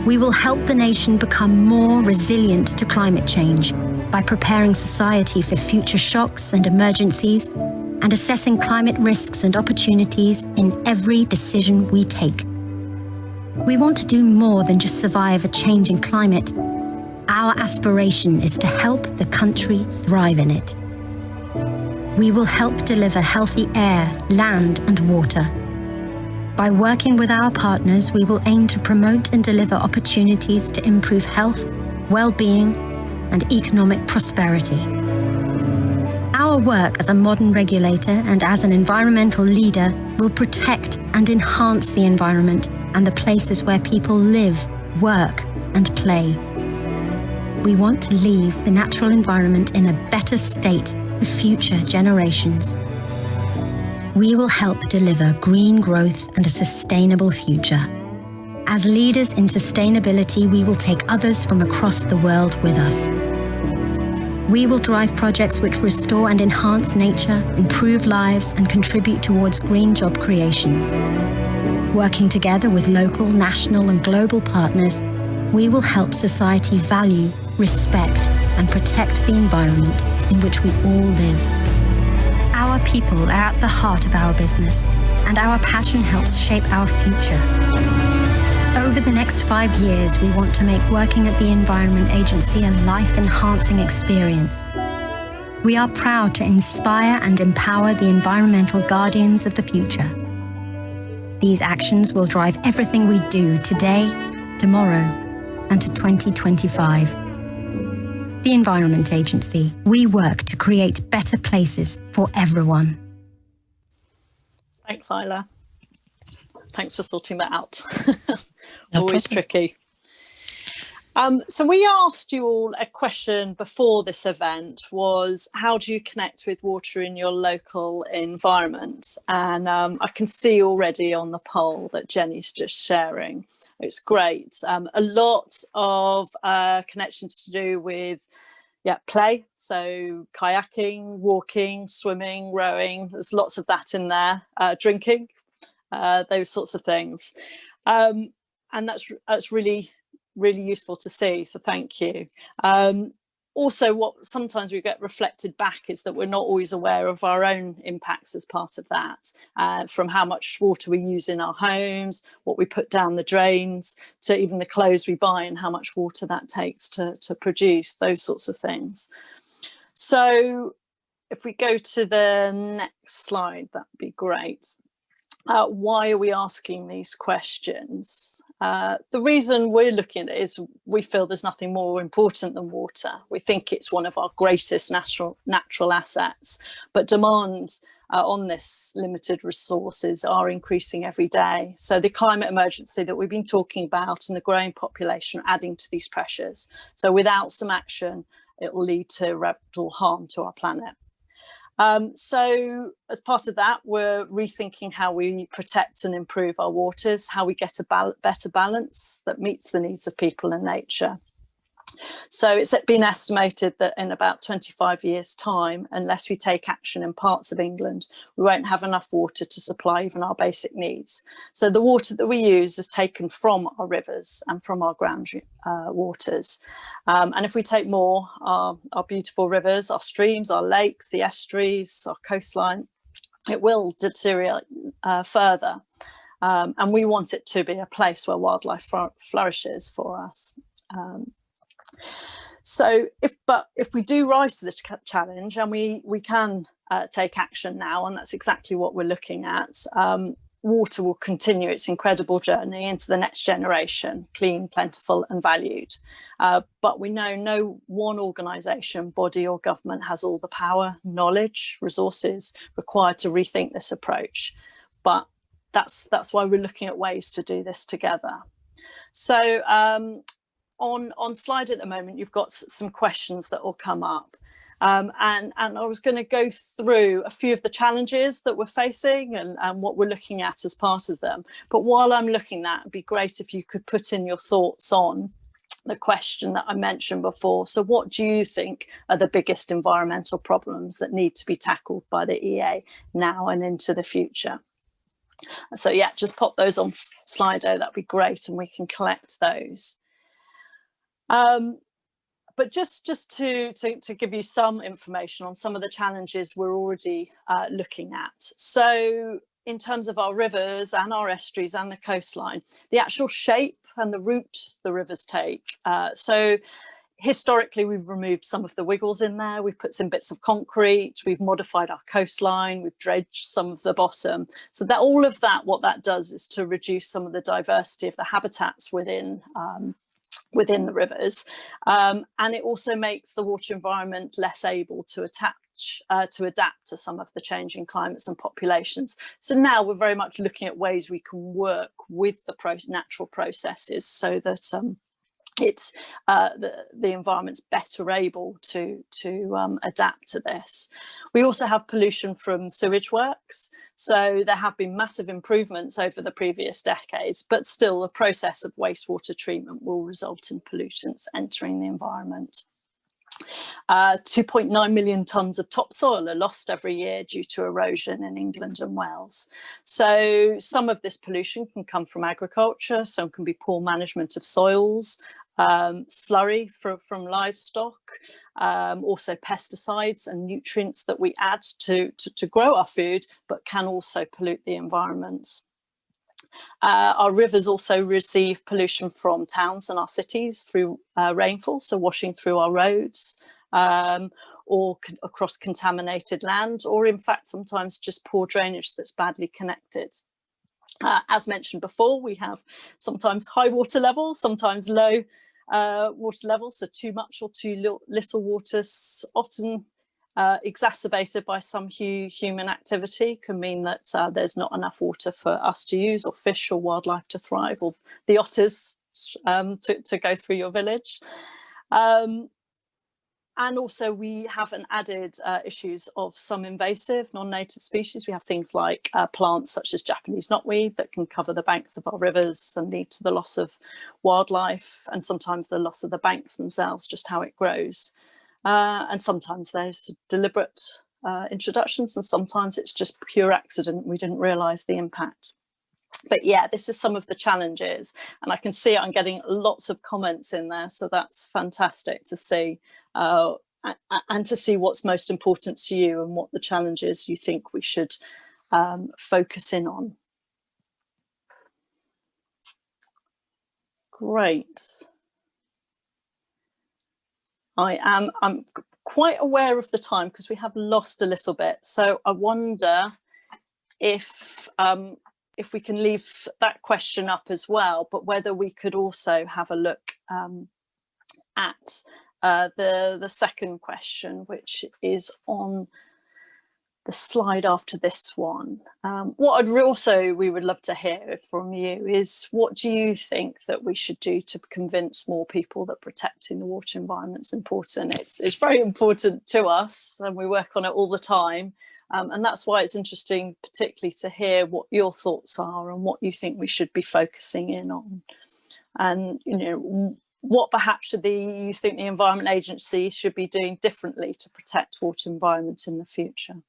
We will help the nation become more resilient to climate change by preparing society for future shocks and emergencies and assessing climate risks and opportunities in every decision we take. We want to do more than just survive a changing climate. Our aspiration is to help the country thrive in it. We will help deliver healthy air, land, and water. By working with our partners, we will aim to promote and deliver opportunities to improve health, well-being, and economic prosperity. Our work as a modern regulator and as an environmental leader will protect and enhance the environment and the places where people live, work, and play. We want to leave the natural environment in a better state for future generations. We will help deliver green growth and a sustainable future. As leaders in sustainability, we will take others from across the world with us. We will drive projects which restore and enhance nature, improve lives, and contribute towards green job creation. Working together with local, national, and global partners, we will help society value, respect, and protect the environment in which we all live. Our people are at the heart of our business, and our passion helps shape our future. Over the next 5 years, we want to make working at the Environment Agency a life-enhancing experience. We are proud to inspire and empower the environmental guardians of the future. These actions will drive everything we do today, tomorrow, and to 2025. The Environment Agency, we work to create better places for everyone. Thanks, Isla. Thanks for sorting that out. No Always problem. tricky. So we asked you all a question before this event was, how do you connect with water in your local environment? And I can see already on the poll that Jenny's just sharing. It's great. A lot of connections to do with play. So kayaking, walking, swimming, rowing, there's lots of that in there. Drinking, those sorts of things. And that's really useful to see, so thank you. Also, what sometimes we get reflected back is that we're not always aware of our own impacts as part of that, from how much water we use in our homes, what we put down the drains, to even the clothes we buy and how much water that takes to produce, those sorts of things. So if we go to the next slide, that'd be great. Why are we asking these questions? The reason we're looking at it is we feel there's nothing more important than water. We think it's one of our greatest natural assets, but demand on this limited resources are increasing every day. So the climate emergency that we've been talking about and the growing population are adding to these pressures. So without some action, it will lead to irreparable harm to our planet. So as part of that, we're rethinking how we protect and improve our waters, how we get a better balance that meets the needs of people and nature. So it's been estimated that in about 25 years' time, unless we take action in parts of England, we won't have enough water to supply even our basic needs. So the water that we use is taken from our rivers and from our ground waters. And if we take more, our beautiful rivers, our streams, our lakes, the estuaries, our coastline, it will deteriorate further. And we want it to be a place where wildlife flourishes for us. So if we do rise to this challenge, and we can take action now, and that's exactly what we're looking at, water will continue its incredible journey into the next generation, clean, plentiful and valued. But we know no one organisation, body or government has all the power, knowledge, resources required to rethink this approach. But that's why we're looking at ways to do this together. So on slide at the moment, you've got some questions that will come up. And I was going to go through a few of the challenges that we're facing and what we're looking at as part of them. But while I'm looking at, it'd be great if you could put in your thoughts on the question that I mentioned before. So what do you think are the biggest environmental problems that need to be tackled by the EA now and into the future? So yeah, just pop those on Slido, that'd be great, and we can collect those. But just to give you some information on some of the challenges we're already looking at. So in terms of our rivers and our estuaries and the coastline, the actual shape and the route the rivers take. So historically, we've removed some of the wiggles in there. We've put some bits of concrete. We've modified our coastline. We've dredged some of the bottom. So that all of that, what that does is to reduce some of the diversity of the habitats within the rivers, and it also makes the water environment less able to adapt to some of the changing climates and populations. So now we're very much looking at ways we can work with the natural processes so that the environment's better able to adapt to this. We also have pollution from sewage works. So there have been massive improvements over the previous decades, but still the process of wastewater treatment will result in pollutants entering the environment. 2.9 million tonnes of topsoil are lost every year due to erosion in England and Wales. So some of this pollution can come from agriculture, some can be poor management of soils, slurry from livestock, also pesticides and nutrients that we add to grow our food, but can also pollute the environment. Our rivers also receive pollution from towns and our cities through rainfall, so washing through our roads, or across contaminated land, or in fact sometimes just poor drainage that's badly connected. As mentioned before, we have sometimes high water levels, sometimes low water levels, so too much or too little water, often exacerbated by some human activity, can mean that there's not enough water for us to use, or fish or wildlife to thrive, or the otters to go through your village. And also we have an added issues of some invasive non-native species. We have things like plants such as Japanese knotweed that can cover the banks of our rivers and lead to the loss of wildlife, and sometimes the loss of the banks themselves, just how it grows. And sometimes there's deliberate introductions, and sometimes it's just pure accident. We didn't realise the impact. But yeah, this is some of the challenges, and I can see I'm getting lots of comments in there, so that's fantastic to see, and to see what's most important to you and what the challenges you think we should focus in on. Great. I'm quite aware of the time because we have lost a little bit, so I wonder if we can leave that question up as well, but whether we could also have a look at the second question, which is on the slide after this one. What we would love to hear from you is, what do you think that we should do to convince more people that protecting the water environment is important? It's very important to us, and we work on it all the time. And that's why it's interesting, particularly to hear what your thoughts are and what you think we should be focusing in on. And, you know, what perhaps you think the Environment Agency should be doing differently to protect water environment in the future?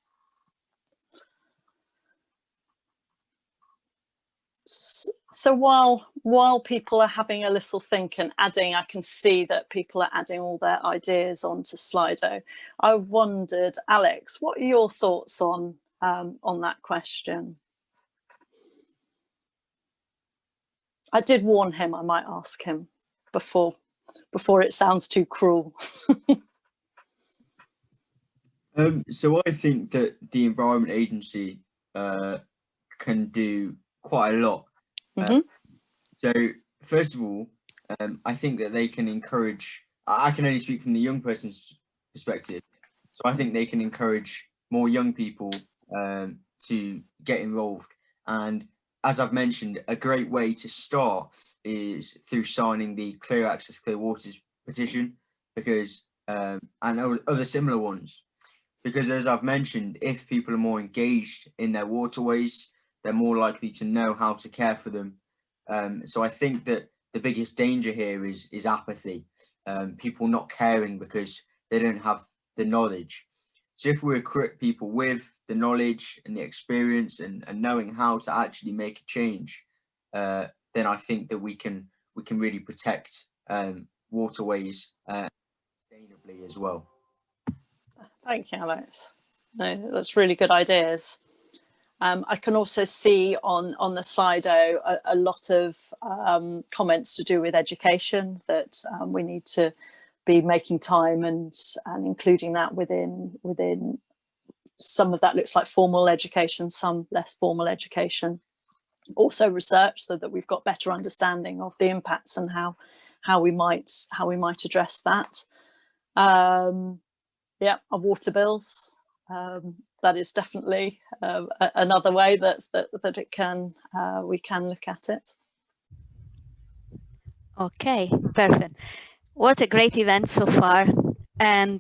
So while people are having a little think and adding, I can see that people are adding all their ideas onto Slido. I wondered, Alex, what are your thoughts on that question? I did warn him I might ask him before it sounds too cruel. So I think that the Environment Agency can do quite a lot. So first of all, I think that they can encourage, I can only speak from the young person's perspective, so I think they can encourage more young people to get involved. And as I've mentioned, a great way to start is through signing the Clear Access, Clear Waters petition, because and other similar ones. Because as I've mentioned, if people are more engaged in their waterways, they're more likely to know how to care for them. So I think that the biggest danger here is apathy, people not caring because they don't have the knowledge. So if we equip people with the knowledge and the experience and knowing how to actually make a change, then I think that we can really protect waterways sustainably as well. Thank you, Alex. No, that's really good ideas. I can also see on the Slido a lot of comments to do with education, that we need to be making time and including that within some of that looks like formal education, some less formal education. Also research, so that we've got better understanding of the impacts and how we might address that. Yeah, our water bills. That is definitely another way that it can we can look at it. Okay, perfect. What a great event so far. And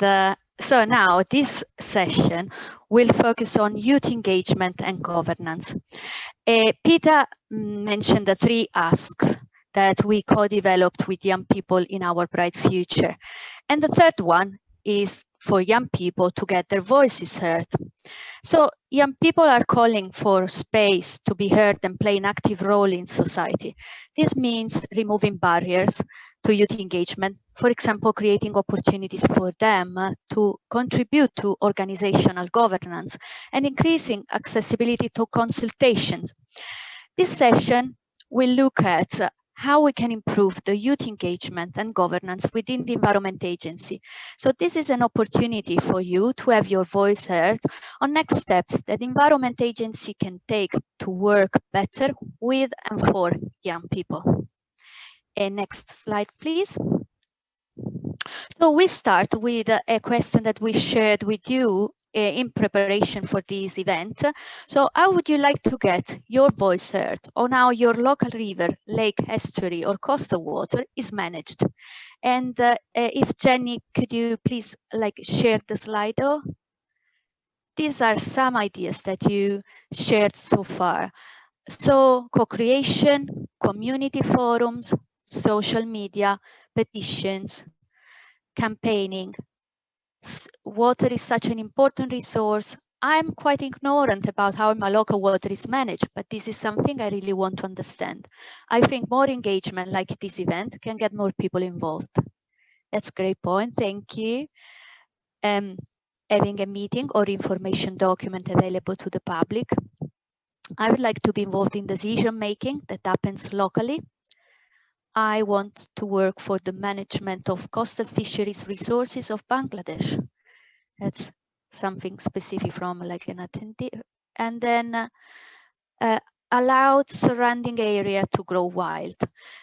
so now this session will focus on youth engagement and governance. Peter mentioned the 3 asks that we co-developed with young people in our bright future. And the third one is for young people to get their voices heard. So young people are calling for space to be heard and play an active role in society. This means removing barriers to youth engagement, for example, creating opportunities for them to contribute to organizational governance and increasing accessibility to consultations. This session will look at how we can improve the youth engagement and governance within the Environment Agency. So this is an opportunity for you to have your voice heard on next steps that the Environment Agency can take to work better with and for young people. Next slide, please. So we start with a question that we shared with you in preparation for this event. So how would you like to get your voice heard on how your local river, lake, estuary or coastal water is managed? And if Jenny, could you please share the Slido? These are some ideas that you shared so far. So co-creation, community forums, social media, petitions, campaigning. Water is such an important resource. I'm quite ignorant about how my local water is managed, but this is something I really want to understand. I think more engagement like this event can get more people involved. That's a great point, thank you. Having a meeting or information document available to the public. I would like to be involved in decision making that happens locally. I want to work for the management of coastal fisheries resources of Bangladesh. That's something specific from an attendee. And then allowed surrounding area to grow wild.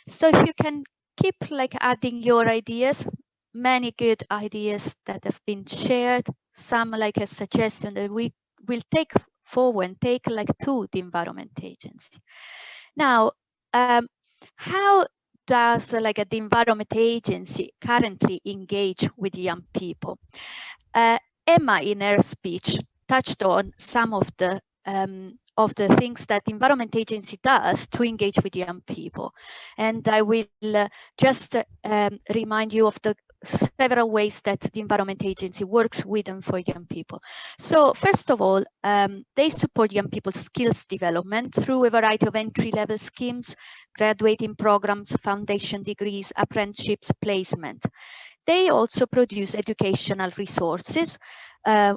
So if you can keep adding your ideas, many good ideas that have been shared, some a suggestion that we will take forward and take to the Environment Agency. Now, how does the Environment Agency currently engage with young people? Emma, in her speech, touched on some of the things that the Environment Agency does to engage with young people. And I will just remind you of the several ways that the Environment Agency works with and for young people. So first of all, they support young people's skills development through a variety of entry-level schemes, graduating programs, foundation degrees, apprenticeships, placement. They also produce educational resources,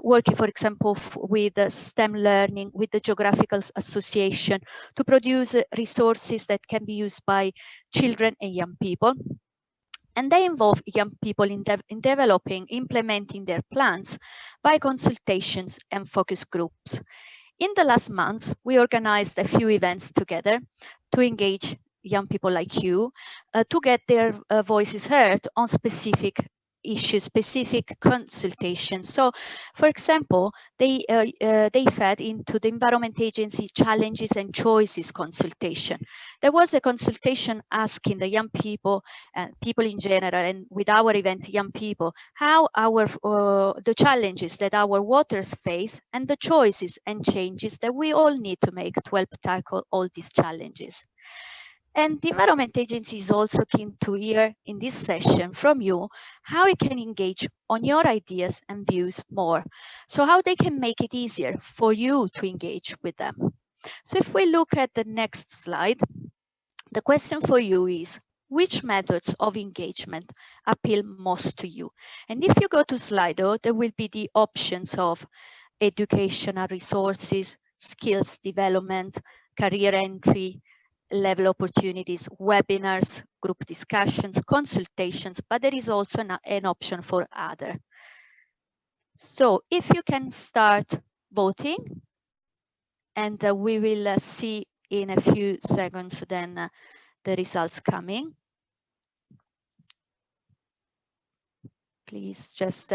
working, for example, with STEM learning, with the Geographical Association, to produce resources that can be used by children and young people. And they involve young people in developing, implementing their plans by consultations and focus groups. in the last months, we organized a few events together to engage young people like you to get their voices heard on specific issues, specific consultations. So, for example, they fed into the Environment Agency Challenges and Choices consultation. There was a consultation asking the young people, people in general, and with our event, young people, how the challenges that our waters face and the choices and changes that we all need to make to help tackle all these challenges. And the Environment Agency is also keen to hear in this session from you how it can engage on your ideas and views more. So how they can make it easier for you to engage with them. So if we look at the next slide, the question for you is, which methods of engagement appeal most to you? And if you go to Slido, there will be the options of educational resources, skills development, career entry, level opportunities, webinars, group discussions, consultations, but there is also an option for other. So if you can start voting, and we will see in a few seconds then the results coming. Please just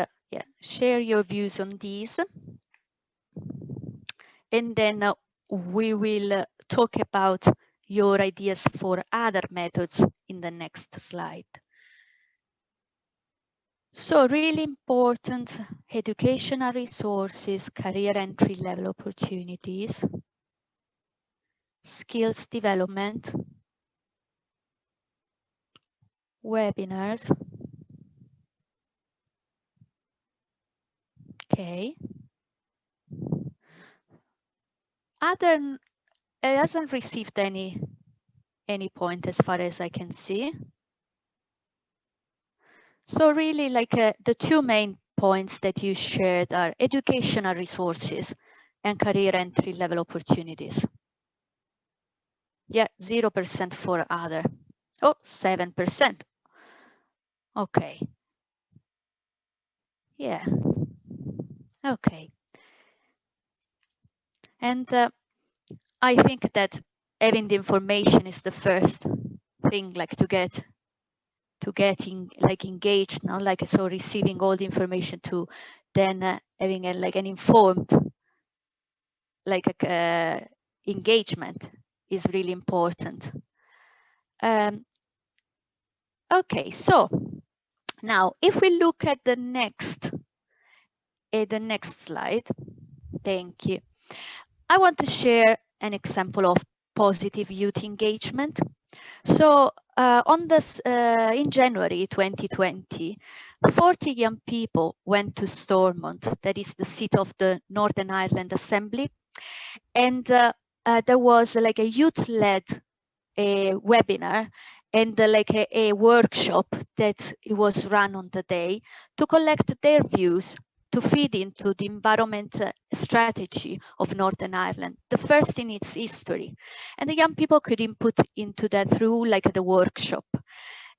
share your views on these. And then we will talk about your ideas for other methods in the next slide. So really important, educational resources, career entry level opportunities, skills development, webinars. Okay. It hasn't received any point as far as I can see. So really like the two main points that you shared are educational resources and career entry level opportunities. Yeah, 0% for other. Oh, 7%. Okay. Yeah. Okay. And I think that having the information is the first thing, like to get engaged now, like so receiving all the information to then having an informed engagement is really important. Okay, so now if we look at the next slide, thank you. I want to share an example of positive youth engagement. So in January 2020, 40 young people went to Stormont, that is the seat of the Northern Ireland Assembly, and there was like a youth-led webinar and a workshop that it was run on the day to collect their views to feed into the environment strategy of Northern Ireland, the first in its history. And the young people could input into that through the workshop.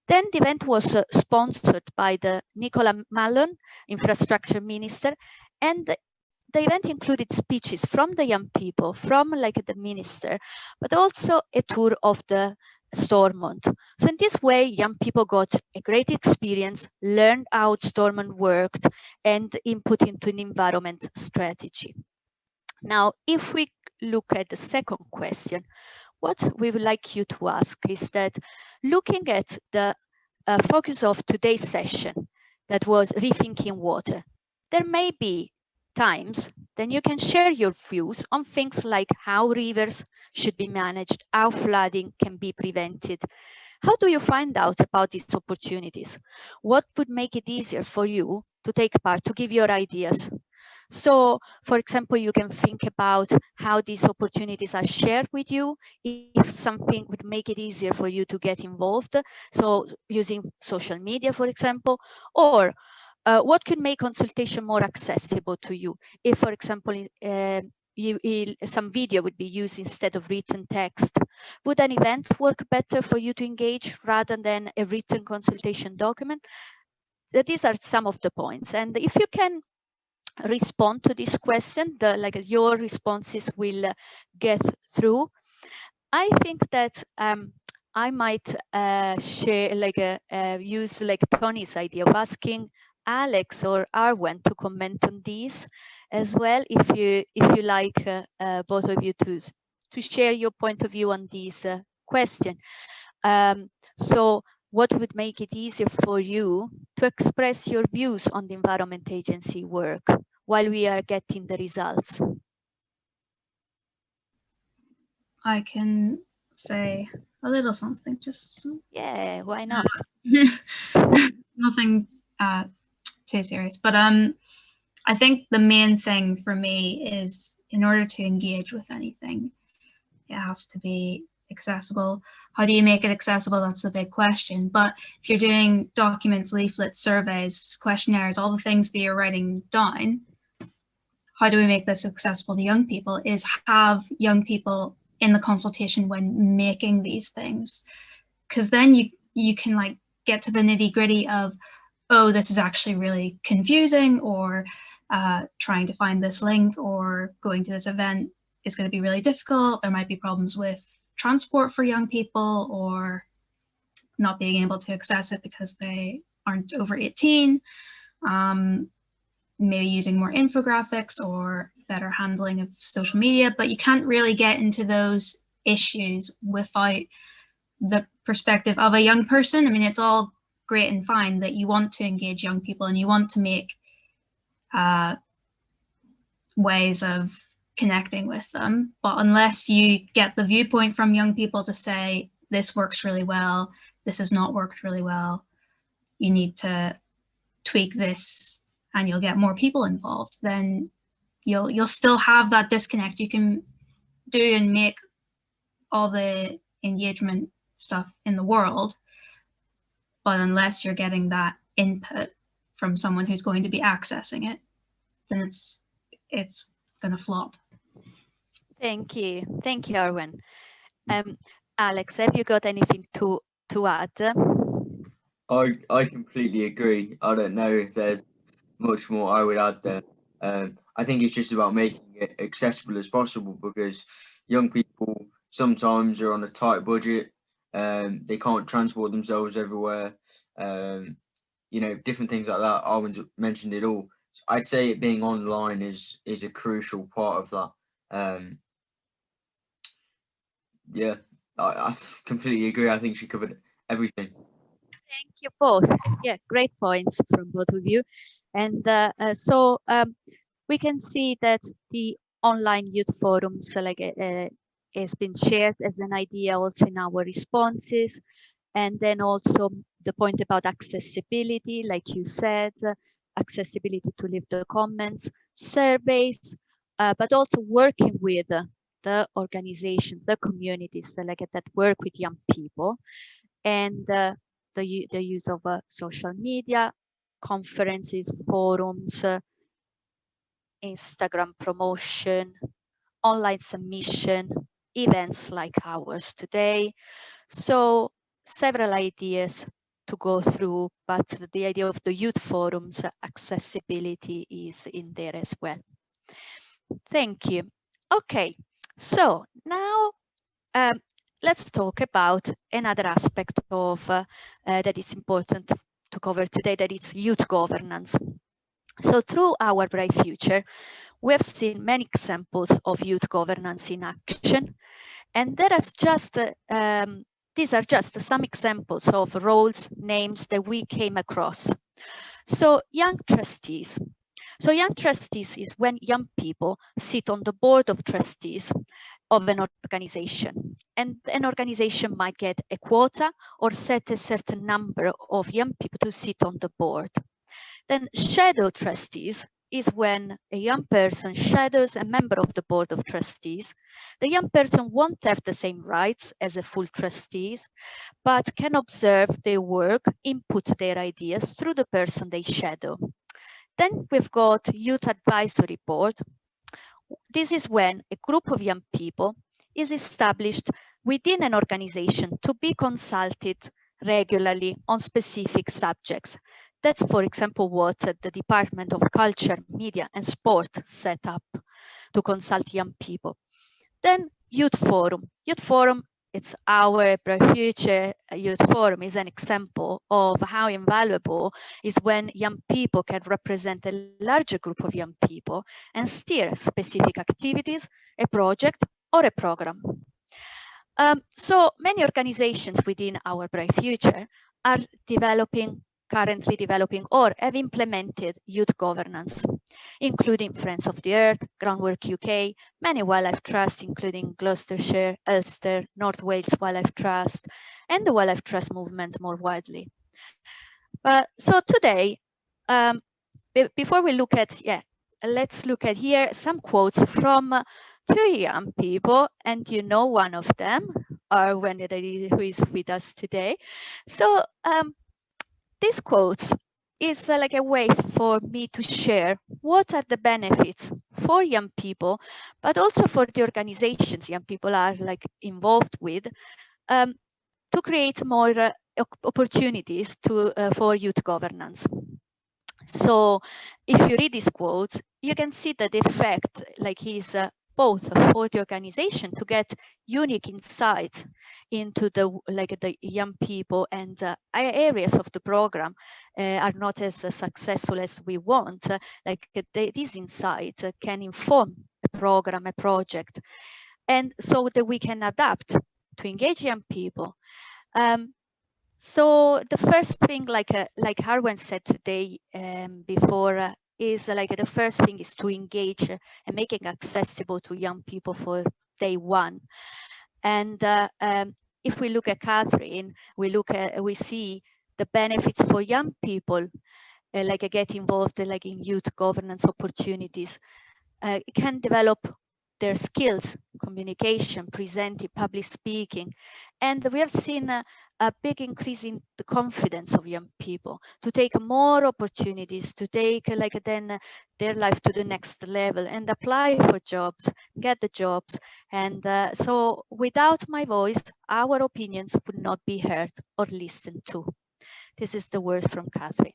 Then the event was sponsored by the Nicola Mallon, Infrastructure Minister, and the event included speeches from the young people, from the minister, but also a tour of the Stormont. So in this way, young people got a great experience, learned how Stormont worked, and input into an environment strategy. Now, if we look at the second question, what we would like you to ask is that, looking at the focus of today's session, that was rethinking water, there may be times then you can share your views on things like how rivers should be managed, how flooding can be prevented. How do you find out about these opportunities? What would make it easier for you to take part, to give your ideas? So, for example, you can think about how these opportunities are shared with you, if something would make it easier for you to get involved. So using social media, for example, or what could make consultation more accessible to you? If, for example, some video would be used instead of written text, would an event work better for you to engage rather than a written consultation document? These are some of the points. And if you can respond to this question. Your responses will get through. I think that I might share use Tony's idea of asking Alex or Arwen to comment on these as well, if you like both of you to share your point of view on this question. So what would make it easier for you to express your views on the Environment Agency work while we are getting the results? I can say a little something, just yeah, why not? Nothing too serious, but I think the main thing for me is, in order to engage with anything, it has to be accessible. How do you make it accessible? That's the big question. But if you're doing documents, leaflets, surveys, questionnaires, all the things that you're writing down, how do we make this accessible to young people? Is have young people in the consultation when making these things, because then you can like get to the nitty-gritty of, oh, this is actually really confusing, or trying to find this link or going to this event is going to be really difficult. There might be problems with transport for young people, or not being able to access it because they aren't over 18. Maybe using more infographics or better handling of social media, but you can't really get into those issues without the perspective of a young person. I mean, it's all great and fine that you want to engage young people and you want to make ways of connecting with them, but unless you get the viewpoint from young people to say, this works really well, this has not worked really well, you need to tweak this and you'll get more people involved, then you'll still have that disconnect. You can do and make all the engagement stuff in the world, but unless you're getting that input from someone who's going to be accessing it, then it's going to flop. Thank you, Arwen. Alex, have you got anything to add? I completely agree. I don't know if there's much more I would add there. I think it's just about making it accessible as possible, because young people sometimes are on a tight budget. They can't transport themselves everywhere. Different things like that. Arwen's mentioned it all. So I'd say it being online is a crucial part of that. Yeah, I completely agree. I think she covered everything. Thank you both. Yeah, great points from both of you. And we can see that the online youth forums has been shared as an idea also in our responses. And then also the point about accessibility, like you said, accessibility to leave the comments, surveys, but also working with the organizations, the communities that work with young people, and the use of social media, conferences, forums, Instagram promotion, online submission, events like ours today. So several ideas to go through, but the idea of the youth forums accessibility is in there as well. Thank you. Okay, so now let's talk about another aspect of that is important to cover today, that is youth governance. So through Our Bright Future, we have seen many examples of youth governance in action, and these are just some examples of roles, names that we came across. So young trustees. So young trustees is when young people sit on the board of trustees of an organization, and an organization might get a quota or set a certain number of young people to sit on the board. Then shadow trustees is when a young person shadows a member of the board of trustees. The young person won't have the same rights as a full trustee, but can observe their work, input their ideas through the person they shadow. Then we've got youth advisory board. This is when a group of young people is established within an organization to be consulted regularly on specific subjects. That's, for example, what the Department of Culture, Media and Sport set up to consult young people. Then Youth Forum. Youth Forum, it's our Bright Future Youth Forum, is an example of how invaluable is when young people can represent a larger group of young people and steer specific activities, a project or a program. So many organizations within our Bright Future are currently developing or have implemented youth governance, including Friends of the Earth, Groundwork UK, many wildlife trusts, including Gloucestershire, Ulster, North Wales Wildlife Trust, and the Wildlife Trust movement more widely. So today, before we look at, let's look at here some quotes from two young people, and you know one of them, Arwen, who is with us today. So these quotes is like a way for me to share what are the benefits for young people, but also for the organizations young people are like involved with, to create more opportunities for youth governance. So if you read these quotes, you can see that the effect like is both for the organization to get unique insights into the young people, and areas of the program are not as successful as we want. These insights can inform a program, a project, and so that we can adapt to engage young people. So the first thing, like Arwen said today before, is the first thing is to engage and make it accessible to young people for day one. And if we look at Catherine, we see the benefits for young people, get involved in youth governance opportunities. Can develop their skills, communication, presenting, public speaking. And we have seen a big increase in the confidence of young people to take more opportunities, to take then their life to the next level and apply for jobs, get the jobs. And so without my voice, our opinions would not be heard or listened to. This is the words from Catherine.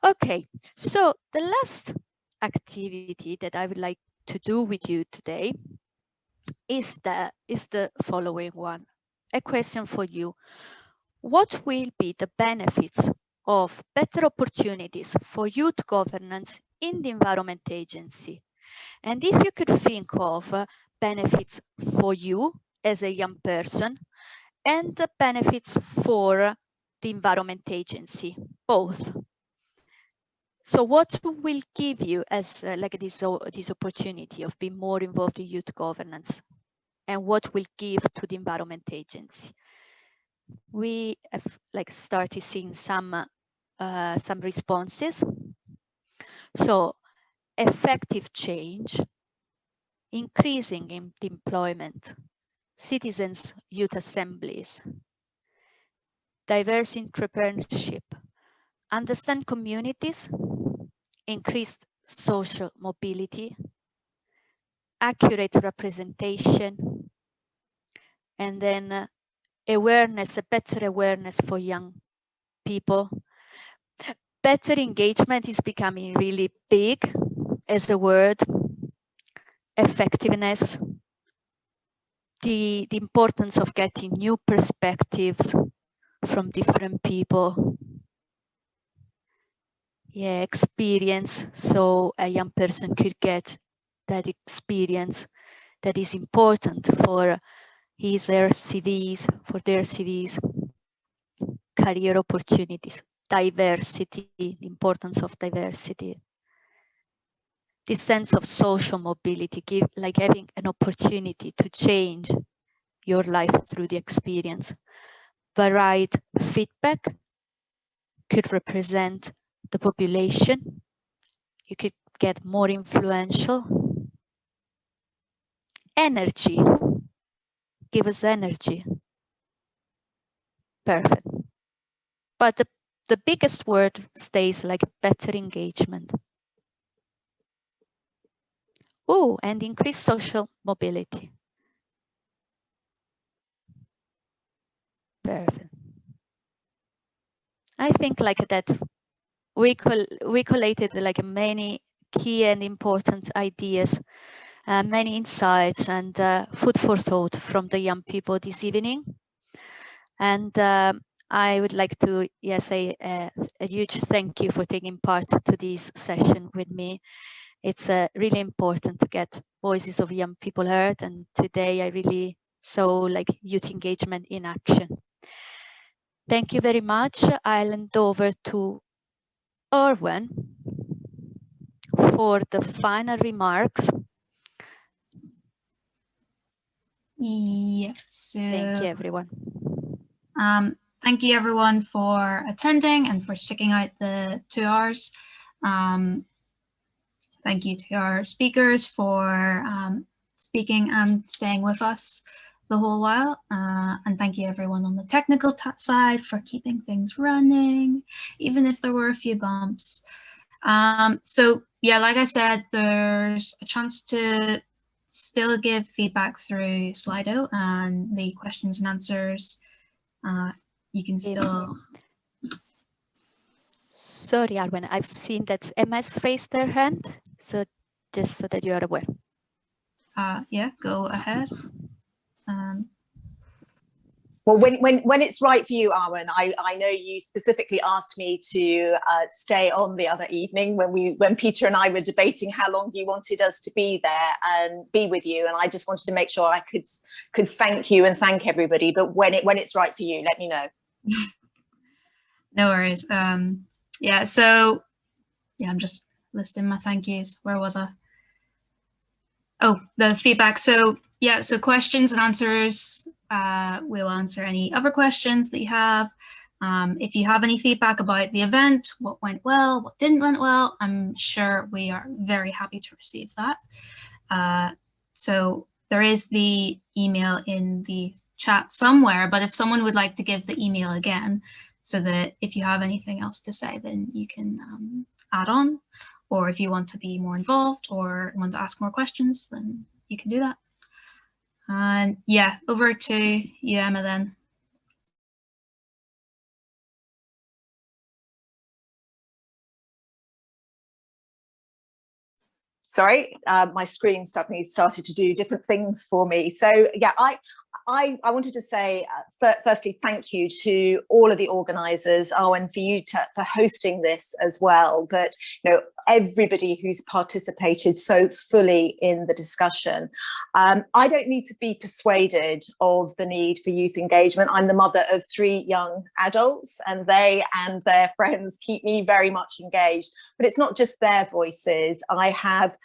Okay, so the last activity that I would like to do with you today is the following one. A question for you. What will be the benefits of better opportunities for youth governance in the Environment Agency? And if you could think of benefits for you as a young person and the benefits for the Environment Agency, both. So what will give you as this opportunity of being more involved in youth governance, and what will give to the Environment Agency? We have started seeing some responses. So effective change, increasing in employment, citizens' youth assemblies, diverse entrepreneurship, understand communities, increased social mobility, accurate representation, and then awareness, a better awareness for young people. Better engagement is becoming really big as a word. Effectiveness, the importance of getting new perspectives from different people. Yeah, experience, so a young person could get that experience that is important for their CVs, career opportunities, diversity, the importance of diversity. This sense of social mobility, having an opportunity to change your life through the experience. Varied feedback could represent the population. You could get more influential. Energy, give us energy. Perfect. But the biggest word stays better engagement. Oh, and increased social mobility. Perfect. I think that we collated like many key and important ideas, many insights and food for thought from the young people this evening. And I would like to say a huge thank you for taking part to this session with me. It's really important to get voices of young people heard, and today I really saw like youth engagement in action. Thank you very much. I'll hand over to Erwin for the final remarks. Yes. Thank you, everyone. Thank you, everyone, for attending and for sticking out the 2 hours. Thank you to our speakers for speaking and staying with us the whole while. And thank you, everyone, on the technical side for keeping things running, even if there were a few bumps. So, yeah, like I said, there's a chance to still give feedback through Slido, and the questions and answers you can still. Sorry, Arwen, I've seen that MS raised their hand, so just so that you are aware. Yeah, go ahead. Well, when it's right for you, Arwen, I know you specifically asked me to stay on the other evening when Peter and I were debating how long you wanted us to be there and be with you, and I just wanted to make sure I could thank you and thank everybody. But when it's right for you, let me know. No worries. Yeah. So yeah, I'm just listing my thank yous. Where was I? Oh, the feedback. So yeah, so questions and answers. We'll answer any other questions that you have. If you have any feedback about the event, what went well, what didn't went well, I'm sure we are very happy to receive that. So there is the email in the chat somewhere, but if someone would like to give the email again, so that if you have anything else to say, then you can add on. Or if you want to be more involved or want to ask more questions, then you can do that. And yeah, over to you, Emma, then. Sorry, my screen suddenly started to do different things for me. So yeah, I wanted to say, firstly, thank you to all of the organisers, and for you for hosting this as well. But everybody who's participated so fully in the discussion. I don't need to be persuaded of the need for youth engagement. I'm the mother of 3 young adults, and they and their friends keep me very much engaged. But it's not just their voices. I have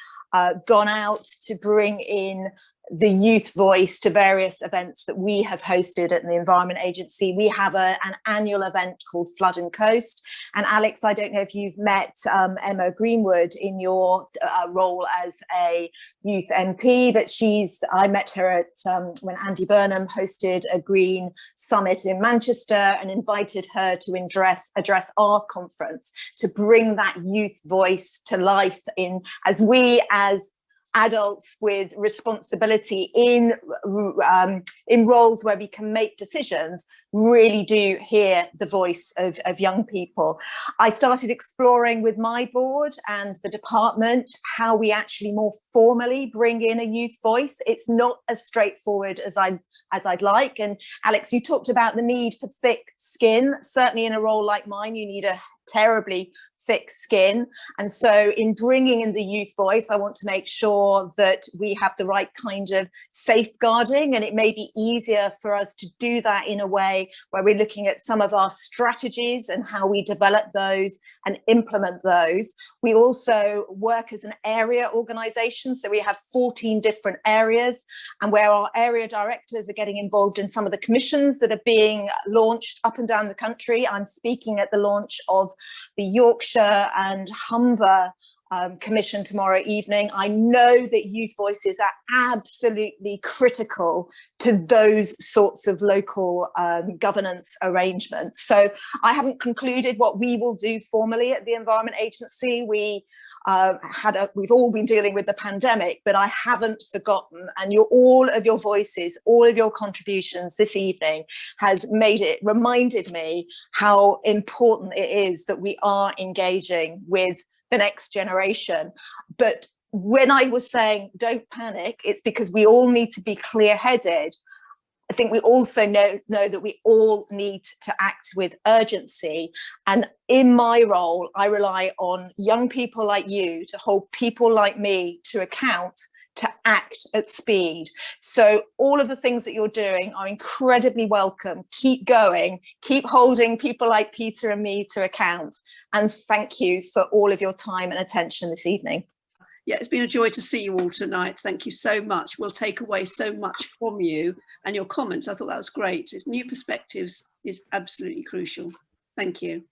gone out to bring in the youth voice to various events that we have hosted at the Environment Agency. We have an annual event called Flood and Coast. And Alex, I don't know if you've met Emma Greenwood in your role as a youth MP, but I met her at when Andy Burnham hosted a Green Summit in Manchester and invited her to address our conference to bring that youth voice to life as adults with responsibility in roles where we can make decisions really do hear the voice of young people. I started exploring with my board and the department how we actually more formally bring in a youth voice. It's not as straightforward as I'd like. And Alex, you talked about the need for thick skin. Certainly in a role like mine, you need a terribly thick skin. And so in bringing in the youth voice, I want to make sure that we have the right kind of safeguarding, and it may be easier for us to do that in a way where we're looking at some of our strategies and how we develop those and implement those. We also work as an area organisation, so we have 14 different areas, and where our area directors are getting involved in some of the commissions that are being launched up and down the country. I'm speaking at the launch of the Yorkshire and Humber commission tomorrow evening. I know that youth voices are absolutely critical to those sorts of local governance arrangements. So I haven't concluded what we will do formally at the Environment Agency. We've all been dealing with the pandemic, but I haven't forgotten, and all of your voices, all of your contributions this evening has reminded me how important it is that we are engaging with the next generation. But when I was saying don't panic, it's because we all need to be clear-headed. I think we also know that we all need to act with urgency. And in my role, I rely on young people like you to hold people like me to account, to act at speed. So all of the things that you're doing are incredibly welcome. Keep going, keep holding people like Peter and me to account. And thank you for all of your time and attention this evening. Yeah, it's been a joy to see you all tonight. Thank you so much. We'll take away so much from you and your comments. I thought that was great. It's new perspectives is absolutely crucial. Thank you.